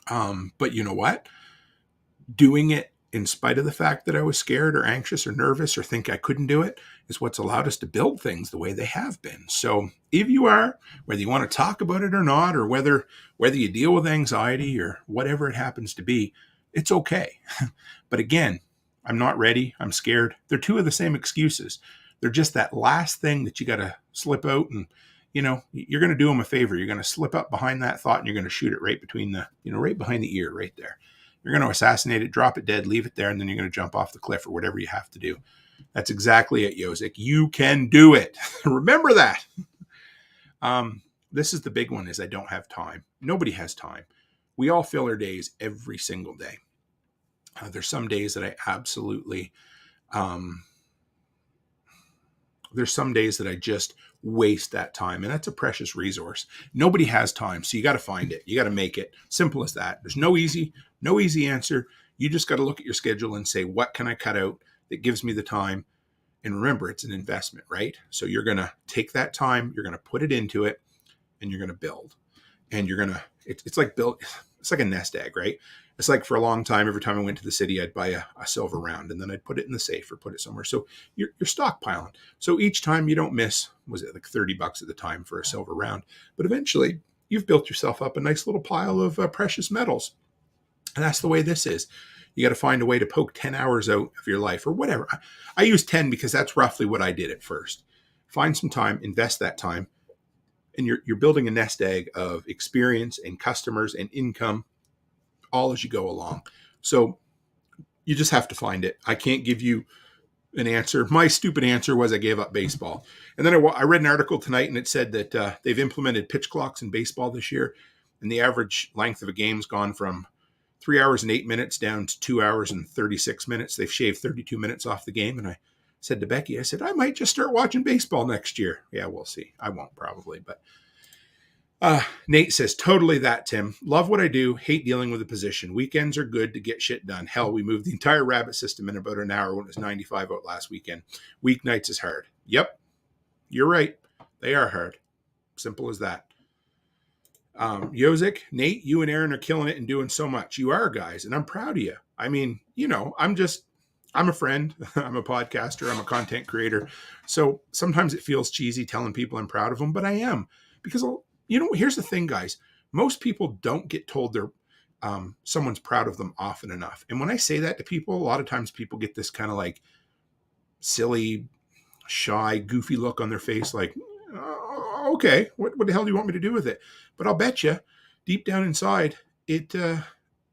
C: But you know what? Doing it in spite of the fact that I was scared or anxious or nervous or think I couldn't do it is what's allowed us to build things the way they have been. So if you are, whether you want to talk about it or not, or whether you deal with anxiety or whatever it happens to be, it's okay. But again, I'm not ready. I'm scared. They're two of the same excuses. They're just that last thing that you got to slip out, and you're going to do them a favor. You're going to slip up behind that thought and you're going to shoot it right between right behind the ear right there. You're going to assassinate it, drop it dead, leave it there, and then you're going to jump off the cliff or whatever you have to do. That's exactly it, Yozik. You can do it. Remember that. This is the big one, is I don't have time. Nobody has time. We all fill our days every single day. There's some days that I absolutely, there's some days that I just waste that time, and that's a precious resource. Nobody has time, so you got to find it. You got to make it. Simple as that. There's no easy answer. You just got to look at your schedule and say, what can I cut out that gives me the time? And remember, it's an investment, right? So you're going to take that time, you're going to put it into it, and you're going to build. And you're going to, it's like a nest egg, right? It's like, for a long time, every time I went to the city, I'd buy a silver round, and then I'd put it in the safe or put it somewhere. So you're stockpiling. So each time you don't miss, was it like $30 at the time for a silver round? But eventually you've built yourself up a nice little pile of precious metals. And that's the way this is. You got to find a way to poke 10 hours out of your life or whatever. I use 10 because that's roughly what I did at first. Find some time, invest that time, and you're building a nest egg of experience and customers and income all as you go along. So you just have to find it. I can't give you an answer. My stupid answer was I gave up baseball. And then I read an article tonight, and it said that they've implemented pitch clocks in baseball this year, and the average length of a game's gone from 3 hours and 8 minutes down to 2 hours and 36 minutes. They've shaved 32 minutes off the game. And I said to Becky, I said, I might just start watching baseball next year. Yeah, we'll see. I won't probably, but Nate says, totally that, Tim. Love what I do. Hate dealing with the position. Weekends are good to get shit done. Hell, we moved the entire rabbit system in about an hour when it was 95 out last weekend. Weeknights is hard. Yep, you're right. They are hard. Simple as that. Yozik, Nate, you and Aaron are killing it and doing so much. You are, guys, and I'm proud of you. I mean, I'm a friend. I'm a podcaster. I'm a content creator. So sometimes it feels cheesy telling people I'm proud of them, but I am. Because, here's the thing, guys. Most people don't get told they're someone's proud of them often enough. And when I say that to people, a lot of times people get this kind of like silly, shy, goofy look on their face, like, okay, what the hell do you want me to do with it? But I'll bet you, deep down inside, it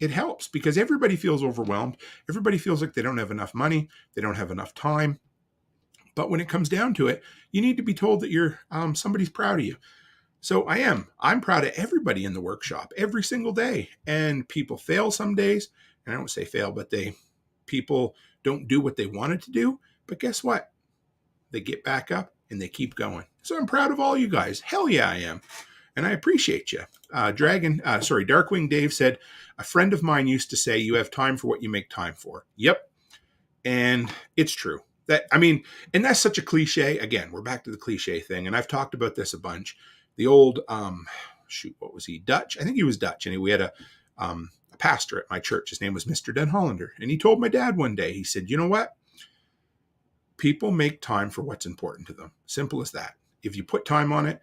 C: helps, because everybody feels overwhelmed. Everybody feels like they don't have enough money. They don't have enough time. But when it comes down to it, you need to be told that you're somebody's proud of you. So I am. I'm proud of everybody in the workshop every single day. And people fail some days. And I don't say fail, but people don't do what they wanted to do. But guess what? They get back up and they keep going. So I'm proud of all you guys. Hell yeah, I am. And I appreciate you. Darkwing Dave said, a friend of mine used to say, you have time for what you make time for. Yep. And it's true. And that's such a cliche. Again, we're back to the cliche thing. And I've talked about this a bunch. The old, what was he? Dutch? I think he was Dutch. And we had a pastor at my church. His name was Mr. Den Hollander. And he told my dad one day, he said, you know what? People make time for what's important to them. Simple as that. If you put time on it,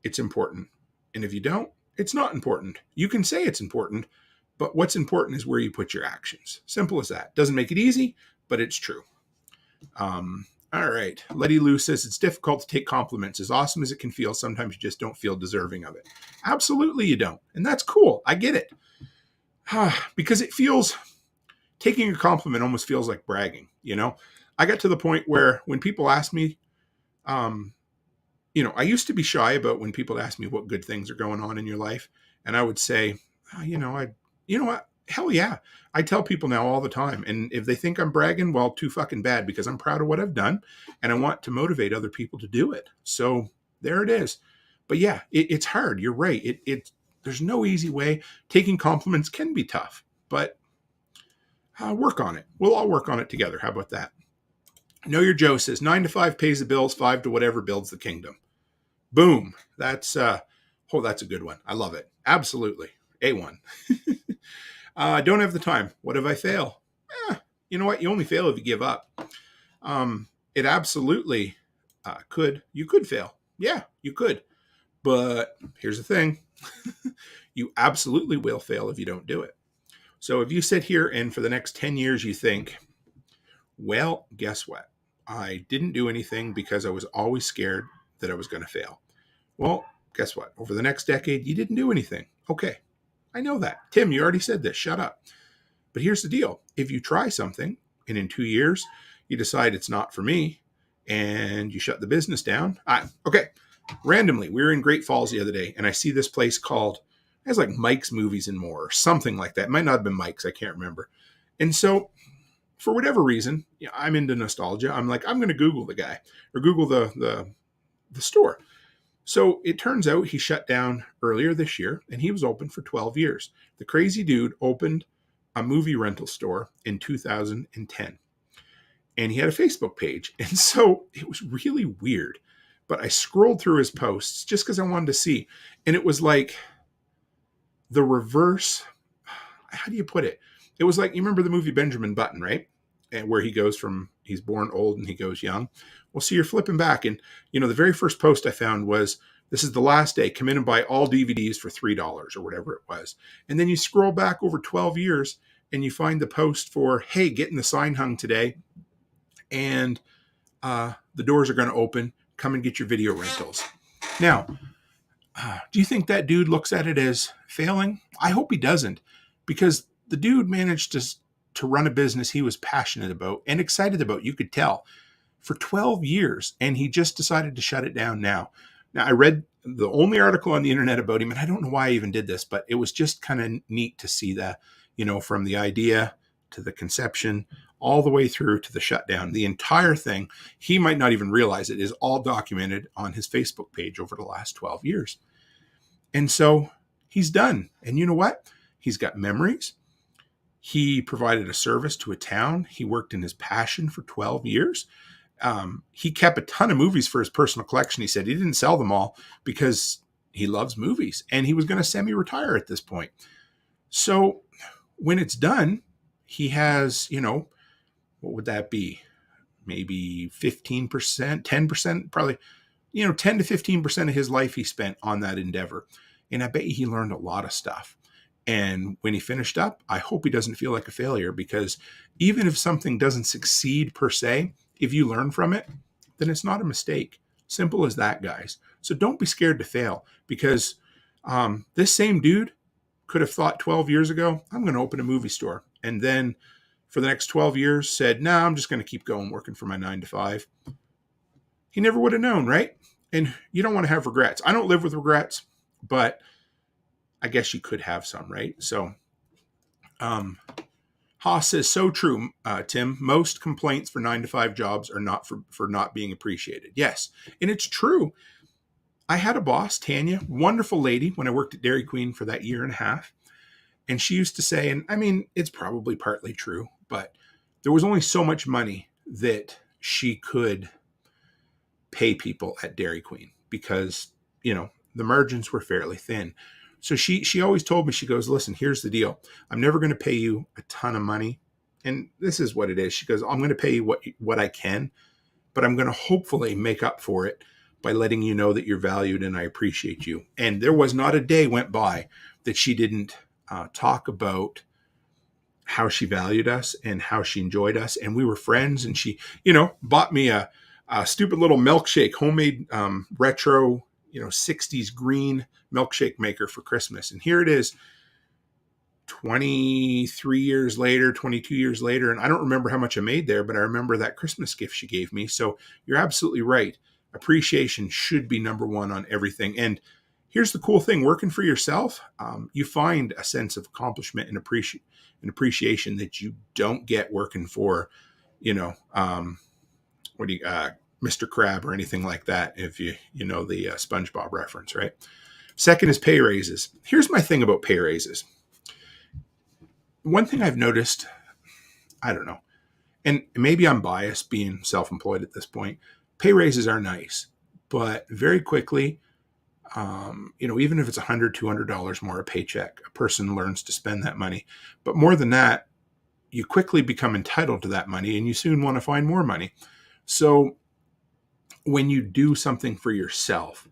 C: it's important. And if you don't, it's not important. You can say it's important, but what's important is where you put your actions. Simple as that. Doesn't make it easy, but it's true. All right. Letty Lou says, it's difficult to take compliments. As awesome as it can feel, sometimes you just don't feel deserving of it. Absolutely you don't. And that's cool. I get it. Because taking a compliment almost feels like bragging, I got to the point where when people ask me, I used to be shy about when people ask me what good things are going on in your life. And I would say, you know what? Hell yeah. I tell people now all the time. And if they think I'm bragging, well, too fucking bad, because I'm proud of what I've done and I want to motivate other people to do it. So there it is. But yeah, it's hard. You're right. There's no easy way. Taking compliments can be tough, but work on it. We'll all work on it together. How about that? Know Your Joe says 9 to 5 pays the bills, 5 to whatever builds the kingdom. Boom. That's a good one. I love it. Absolutely. A1. Don't have the time. What if I fail? You know what? You only fail if you give up. It absolutely could. You could fail. Yeah, you could. But here's the thing. You absolutely will fail if you don't do it. So if you sit here and for the next 10 years you think, well, guess what? I didn't do anything because I was always scared that I was going to fail. Well, guess what? Over the next decade, you didn't do anything. Okay, I know that. Tim, you already said this. Shut up. But here's the deal. If you try something and in 2 years, you decide it's not for me and you shut the business down. Okay, randomly, we were in Great Falls the other day and I see this place called, it has like Mike's Movies and More or something like that. It might not have been Mike's. I can't remember. And so for whatever reason, I'm into nostalgia. I'm like, I'm going to Google the guy or Google the store. So it turns out he shut down earlier this year and he was open for 12 years. The crazy dude opened a movie rental store in 2010 and he had a Facebook page. And so it was really weird, but I scrolled through his posts just because I wanted to see. And it was like the reverse. How do you put it? It was like, you remember the movie Benjamin Button, right? And where he goes from, he's born old and he goes young. Well, so you're flipping back. And, the very first post I found was, this is the last day. Come in and buy all DVDs for $3 or whatever it was. And then you scroll back over 12 years and you find the post for, hey, getting the sign hung today. And the doors are going to open. Come and get your video rentals. Now, do you think that dude looks at it as failing? I hope he doesn't, because the dude managed to run a business he was passionate about and excited about, you could tell, for 12 years. And he just decided to shut it down now. Now, I read the only article on the internet about him, and I don't know why I even did this, but it was just kind of neat to see that, from the idea to the conception, all the way through to the shutdown, the entire thing. He might not even realize it is all documented on his Facebook page over the last 12 years. And so he's done. And you know what? He's got memories. He provided a service to a town. He worked in his passion for 12 years. He kept a ton of movies for his personal collection. He said he didn't sell them all because he loves movies, and he was going to semi-retire at this point. So when it's done, he has, what would that be? Maybe 15%, 10%, probably, 10 to 15% of his life he spent on that endeavor. And I bet he learned a lot of stuff. And when he finished up, I hope he doesn't feel like a failure, because even if something doesn't succeed per se, if you learn from it, then it's not a mistake. Simple as that, guys. So don't be scared to fail, because this same dude could have thought 12 years ago, I'm going to open a movie store. And then for the next 12 years said, nah, I'm just going to keep going working for my 9 to 5. He never would have known, right? And you don't want to have regrets. I don't live with regrets, but I guess you could have some, right? So Haas says, so true, Tim. Most complaints for 9 to 5 jobs are not for not being appreciated. Yes, and it's true. I had a boss, Tanya, wonderful lady, when I worked at Dairy Queen for that year and a half. And she used to say, and I mean, it's probably partly true, but there was only so much money that she could pay people at Dairy Queen, because, the margins were fairly thin. So she always told me, she goes, listen, here's the deal. I'm never going to pay you a ton of money. And this is what it is. She goes, I'm going to pay you what I can, but I'm going to hopefully make up for it by letting you know that you're valued and I appreciate you. And there was not a day went by that she didn't talk about how she valued us and how she enjoyed us. And we were friends. And she, bought me a stupid little milkshake, homemade retro, 60s green milkshake maker for Christmas. And here it is 23 years later, 22 years later. And I don't remember how much I made there, but I remember that Christmas gift she gave me. So you're absolutely right. Appreciation should be number one on everything. And here's the cool thing, working for yourself, you find a sense of accomplishment and appreciation that you don't get working for, Mr. Crab or anything like that, if you know the SpongeBob reference, right? Second is pay raises. Here's my thing about pay raises. One thing I've noticed, I don't know, and maybe I'm biased being self-employed at this point, pay raises are nice, but very quickly, even if it's $100, $200 more a paycheck, a person learns to spend that money. But more than that, you quickly become entitled to that money and you soon want to find more money. So when you do something for yourself,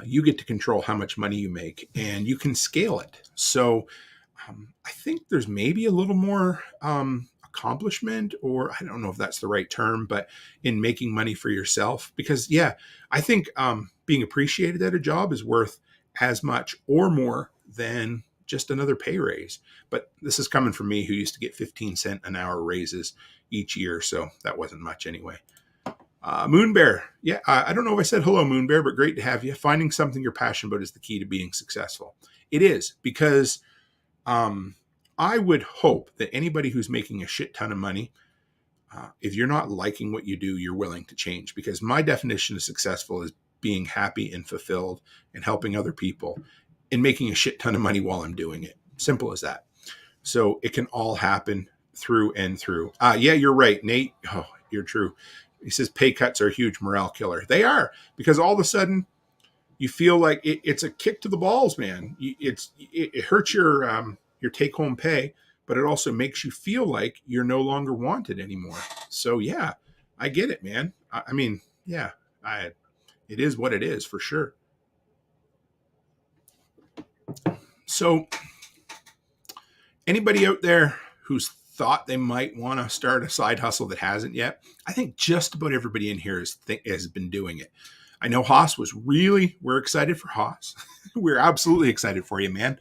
C: you get to control how much money you make and you can scale it. So I think there's maybe a little more accomplishment, or I don't know if that's the right term, but in making money for yourself, because I think being appreciated at a job is worth as much or more than just another pay raise. But this is coming from me, who used to get 15-cent an hour raises each year. So that wasn't much anyway. Moon Bear. Yeah, I don't know if I said hello, Moon Bear, but great to have you. Finding something you're passionate about is the key to being successful. It is, because I would hope that anybody who's making a shit ton of money, if you're not liking what you do, you're willing to change. Because my definition of successful is being happy and fulfilled and helping other people and making a shit ton of money while I'm doing it. Simple as that. So it can all happen through and through. Yeah, you're right, Nate. Oh, you're true. He says pay cuts are a huge morale killer. They are, because all of a sudden you feel like it's a kick to the balls, man. It hurts your take-home pay, but it also makes you feel like you're no longer wanted anymore. So yeah, I get it, man. I mean, yeah, it is what it is for sure. So anybody out there who's thought they might want to start a side hustle that hasn't yet, I think just about everybody in here has been doing it. I know Haas we're excited for Haas. We're absolutely excited for you, man.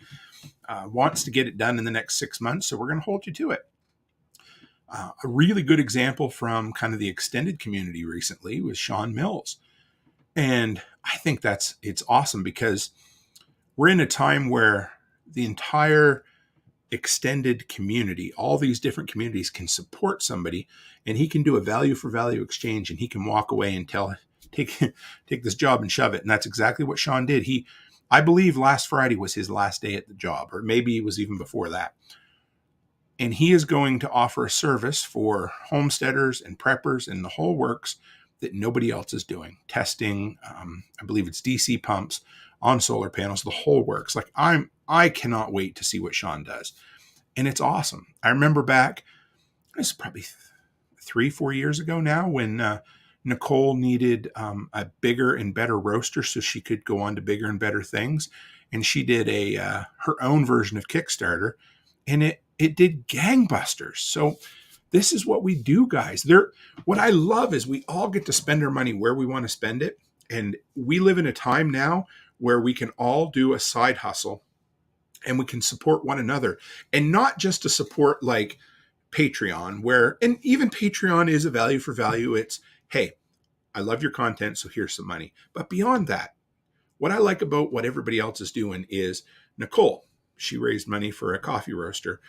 C: Wants to get it done in the next 6 months, so we're going to hold you to it. A really good example from kind of the extended community recently was Sean Mills. And I think it's awesome, because we're in a time where the entire extended community, all these different communities, can support somebody, and he can do a value for value exchange, and he can walk away and take this job and shove it. And that's exactly what Sean did. I believe last Friday was his last day at the job, or maybe it was even before that. And he is going to offer a service for homesteaders and preppers and the whole works that nobody else is doing. Testing, I believe it's DC pumps on solar panels, the whole works. Like I cannot wait to see what Sean does. And it's awesome. I remember back, this is probably 3-4 years ago now, when Nicole needed a bigger and better roaster so she could go on to bigger and better things. And she did her own version of Kickstarter, and it did gangbusters. So this is what we do, guys. What I love is we all get to spend our money where we want to spend it. And we live in a time now where we can all do a side hustle and we can support one another, and not just to support like Patreon, and even Patreon is a value for value. It's, hey, I love your content, so here's some money. But beyond that, what I like about what everybody else is doing is Nicole, she raised money for a coffee roaster.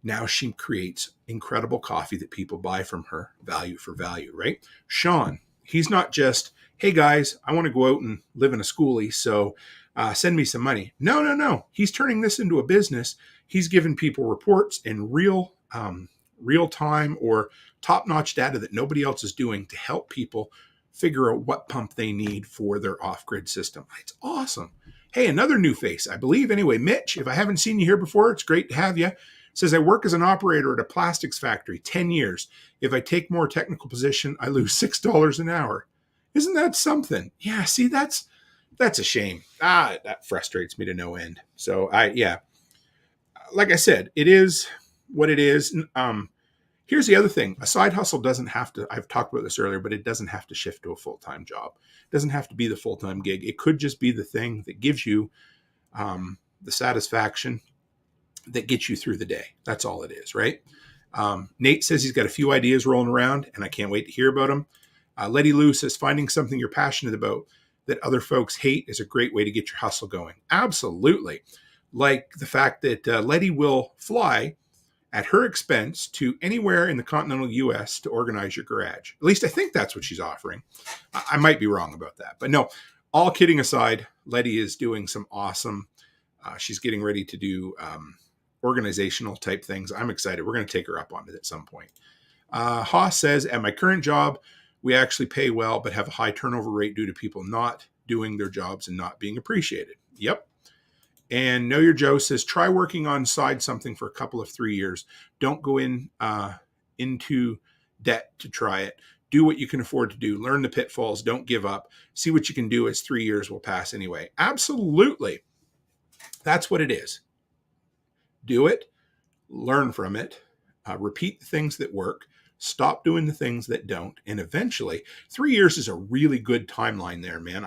C: Now she creates incredible coffee that people buy from her, value for value, right? Sean, he's not just, hey guys, I want to go out and live in a schoolie, so send me some money. No. He's turning this into a business. He's giving people reports and real time or top-notch data that nobody else is doing to help people figure out what pump they need for their off-grid system. It's awesome. Hey, another new face, I believe. Anyway, Mitch, if I haven't seen you here before, it's great to have you. Says, I work as an operator at a plastics factory, 10 years. If I take more technical position, I lose $6 an hour. Isn't that something? Yeah, see, that's a shame. That frustrates me to no end. So like I said, it is what it is. Here's the other thing. A side hustle doesn't have to, I've talked about this earlier, but it doesn't have to shift to a full-time job. It doesn't have to be the full-time gig. It could just be the thing that gives you the satisfaction that gets you through the day. That's all it is, right? Nate says he's got a few ideas rolling around, and I can't wait to hear about them. Letty Lou says, finding something you're passionate about that other folks hate is a great way to get your hustle going. Absolutely. Like the fact that Letty will fly at her expense to anywhere in the continental U.S. to organize your garage. At least I think that's what she's offering. I might be wrong about that. But no, all kidding aside, Letty is doing some awesome, she's getting ready to do organizational type things. I'm excited. We're going to take her up on it at some point. Haas says, at my current job, we actually pay well, but have a high turnover rate due to people not doing their jobs and not being appreciated. Yep. And Know Your Joe says, try working on side something for a couple of 3 years. Don't go into debt to try it. Do what you can afford to do. Learn the pitfalls. Don't give up. See what you can do as 3 years will pass anyway. Absolutely. That's what it is. Do it. Learn from it. Repeat the things that work. Stop doing the things that don't. And eventually, 3 years is a really good timeline there, man.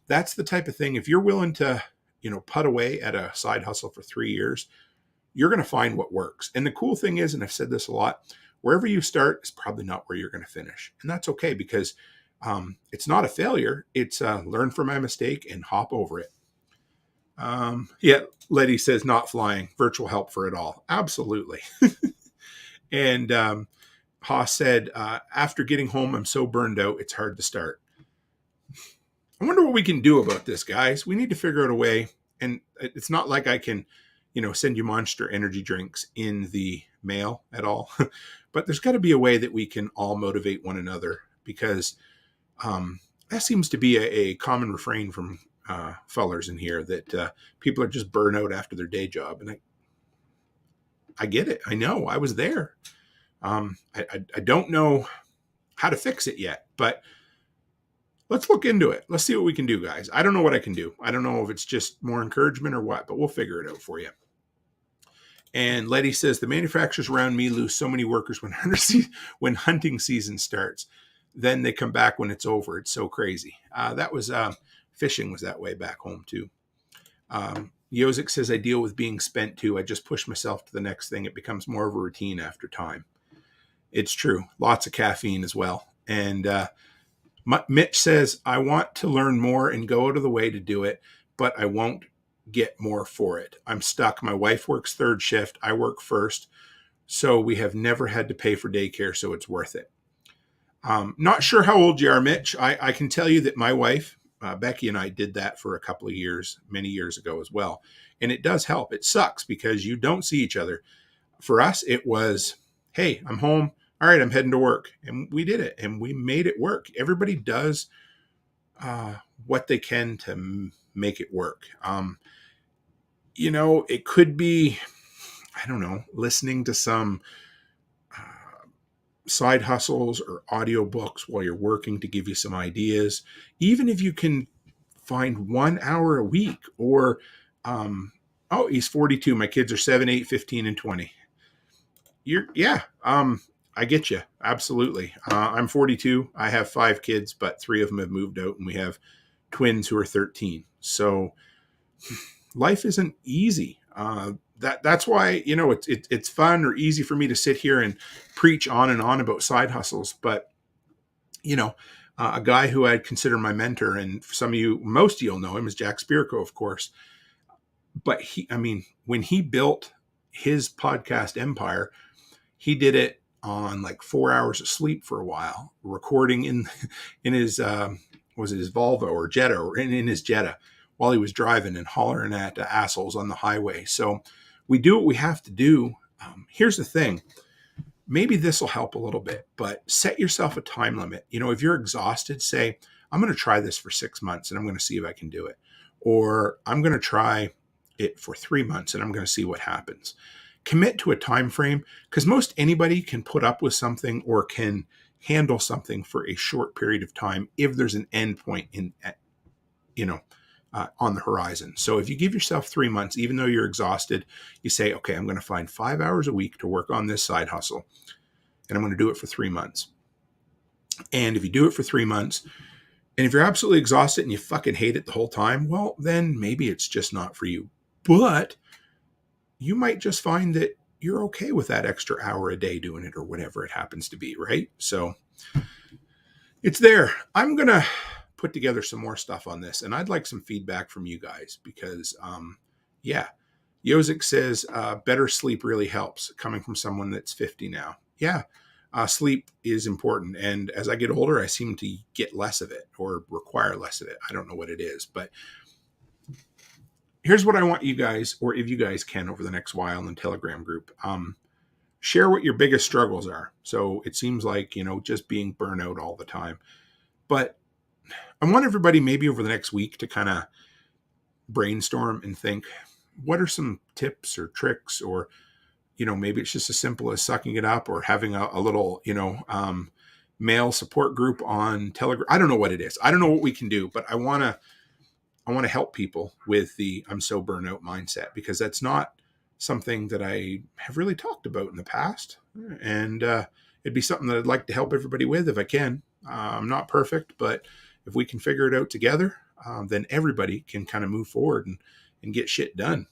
C: That's the type of thing, if you're willing to, put away at a side hustle for 3 years, you're going to find what works. And the cool thing is, and I've said this a lot, wherever you start is probably not where you're going to finish. And that's okay, because it's not a failure. It's learn from my mistake and hop over it. Letty says, not flying, virtual help for it all. Absolutely. And Haas said, after getting home, I'm so burned out, it's hard to start. I wonder what we can do about this, guys. We need to figure out a way. And it's not like I can, send you Monster energy drinks in the mail at all. But there's got to be a way that we can all motivate one another, because that seems to be a common refrain from fellers in here, that people are just burnt out after their day job. And I get it. I know. I was there. I don't know how to fix it yet, but let's look into it. Let's see what we can do, guys. I don't know what I can do. I don't know if it's just more encouragement or what, but we'll figure it out for you. And Letty says, the manufacturers around me lose so many workers when hunting season starts. Then they come back when it's over. It's so crazy. That was fishing was that way back home too. Yozik says, I deal with being spent too. I just push myself to the next thing. It becomes more of a routine after time. It's true. Lots of caffeine as well. And Mitch says, I want to learn more and go out of the way to do it, but I won't get more for it. I'm stuck. My wife works third shift. I work first. So we have never had to pay for daycare, so it's worth it. Not sure how old you are, Mitch. I can tell you that my wife, Becky, and I did that for a couple of years, many years ago as well. And it does help. It sucks because you don't see each other. For us, it was, hey, I'm home. All right, I'm heading to work. And we did it, and we made it work. Everybody does what they can to make it work. It could be, I don't know, listening to some side hustles or audiobooks while you're working to give you some ideas. Even if you can find 1 hour a week, or, he's 42. My kids are 7, 8, 15, and 20. I get you. Absolutely. I'm 42. I have 5 kids, but 3 of them have moved out, and we have twins who are 13. So life isn't easy. That's why, it's fun or easy for me to sit here and preach on and on about side hustles. But, a guy who I'd consider my mentor, and most of you'll know him, is Jack Spirko, of course. But when he built his podcast empire, he did it on like 4 hours of sleep for a while, recording in his, was it his Volvo or Jetta, or in his Jetta, while he was driving and hollering at assholes on the highway. So we do what we have to do. Here's the thing. Maybe this will help a little bit, but set yourself a time limit. If you're exhausted, say, I'm going to try this for 6 months and I'm going to see if I can do it. Or I'm going to try it for 3 months and I'm going to see what happens. Commit to a time frame, because most anybody can put up with something or can handle something for a short period of time if there's an end point on the horizon. So if you give yourself 3 months, even though you're exhausted, you say, okay, I'm going to find 5 hours a week to work on this side hustle, and I'm going to do it for 3 months. And if you do it for 3 months, and if you're absolutely exhausted and you fucking hate it the whole time, well, then maybe it's just not for you. But you might just find that you're okay with that extra hour a day doing it, or whatever it happens to be, right? So it's there. I'm going to put together some more stuff on this, and I'd like some feedback from you guys, because U.S.A says better sleep really helps, coming from someone that's 50 now. Sleep is important, and as I get older, I seem to get less of it or require less of it. I don't know what it is, but here's what I want you guys, or if you guys can, over the next while in the Telegram group, share what your biggest struggles are. So it seems like, just being burnout all the time, but I want everybody maybe over the next week to kind of brainstorm and think, what are some tips or tricks, or, maybe it's just as simple as sucking it up, or having a little, male support group on Telegram. I don't know what it is. I don't know what we can do, but I want to help people with the I'm so burnout mindset, because that's not something that I have really talked about in the past. And it'd be something that I'd like to help everybody with if I can. I'm not perfect, but if we can figure it out together, then everybody can kind of move forward and get shit done.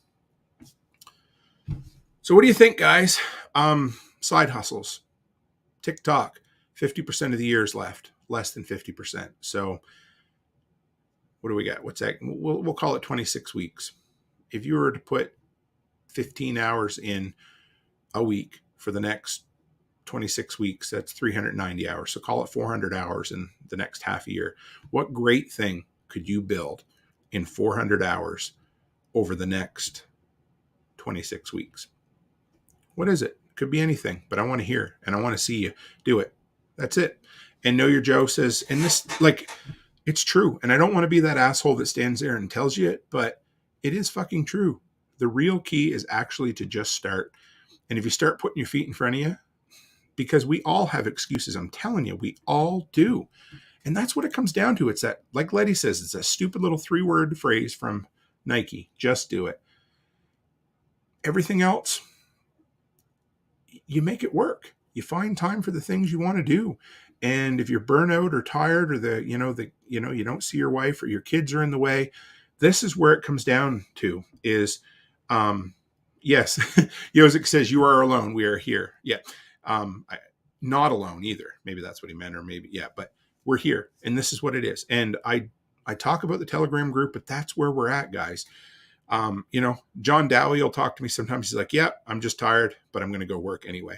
C: So what do you think, guys? Side hustles, TikTok, 50% of the year is left, less than 50%. So what do we got? What's that? We'll call it 26 weeks. If you were to put 15 hours in a week for the next 26 weeks, that's 390 hours. So call it 400 hours in the next half a year. What great thing could you build in 400 hours over the next 26 weeks? What is it? Could be anything, but I want to hear and I want to see you do it. That's it. And Know Your Joe says, and this, it's true. And I don't want to be that asshole that stands there and tells you it, but it is fucking true. The real key is actually to just start. And if you start putting your feet in front of you, because we all have excuses. I'm telling you, we all do. And that's what it comes down to. It's that, like Letty says, it's a stupid little 3-word phrase from Nike. Just do it. Everything else, you make it work. You find time for the things you want to do. And if you're burnout or tired, or you don't see your wife or your kids are in the way, this is where it comes down to is, yes, U.S.A says you are alone. We are here. Yeah. Not alone either. Maybe that's what he meant, or maybe, yeah, but we're here and this is what it is. And I talk about the Telegram group, but that's where we're at, guys. John Dowie will talk to me sometimes. He's like, yeah, I'm just tired, but I'm going to go work anyway.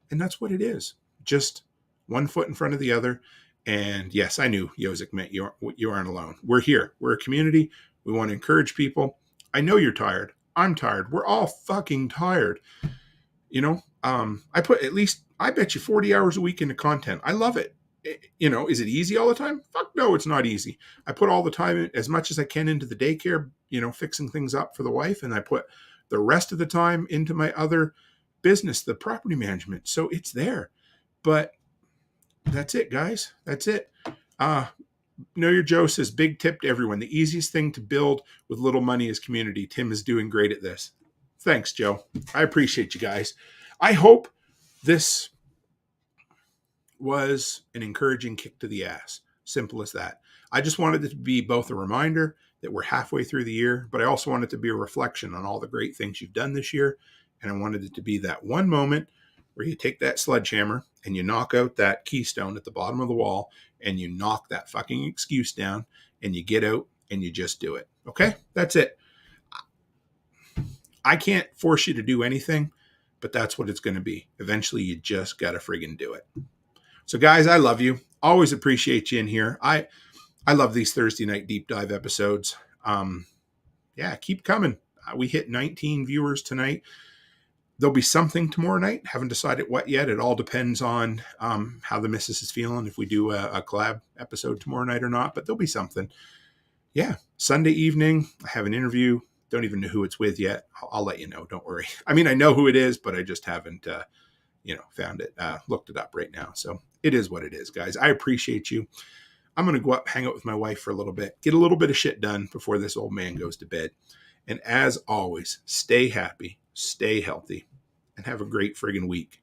C: And that's what it is. Just one foot in front of the other. And yes, I knew U.S.A meant you aren't alone. We're here. We're a community. We want to encourage people. I know you're tired. I'm tired. We're all fucking tired. I put I bet you 40 hours a week into content. I love it. Is it easy all the time? Fuck no, it's not easy. I put all the time, as much as I can, into the daycare, fixing things up for the wife, and I put the rest of the time into my other business, the property management. So it's there. But that's it, guys. That's it. Know Your Joe says, big tip to everyone. The easiest thing to build with little money is community. Tim is doing great at this. Thanks, Joe. I appreciate you guys. I hope this was an encouraging kick to the ass. Simple as that. I just wanted it to be both a reminder that we're halfway through the year, but I also wanted it to be a reflection on all the great things you've done this year. And I wanted it to be that one moment where you take that sledgehammer and you knock out that keystone at the bottom of the wall and you knock that fucking excuse down and you get out and you just do it. Okay? That's it. I can't force you to do anything, but that's what it's going to be. Eventually, you just got to friggin' do it. So guys, I love you. Always appreciate you in here. I love these Thursday night deep dive episodes. Keep coming. We hit 19 viewers tonight. There'll be something tomorrow night. Haven't decided what yet. It all depends on how the missus is feeling, if we do a collab episode tomorrow night or not, but there'll be something. Yeah. Sunday evening, I have an interview. Don't even know who it's with yet. I'll let you know. Don't worry. I mean, I know who it is, but I just haven't found it, looked it up right now. So it is what it is, guys. I appreciate you. I'm going to go up, hang out with my wife for a little bit, get a little bit of shit done before this old man goes to bed. And as always, stay happy, stay healthy, and have a great friggin' week.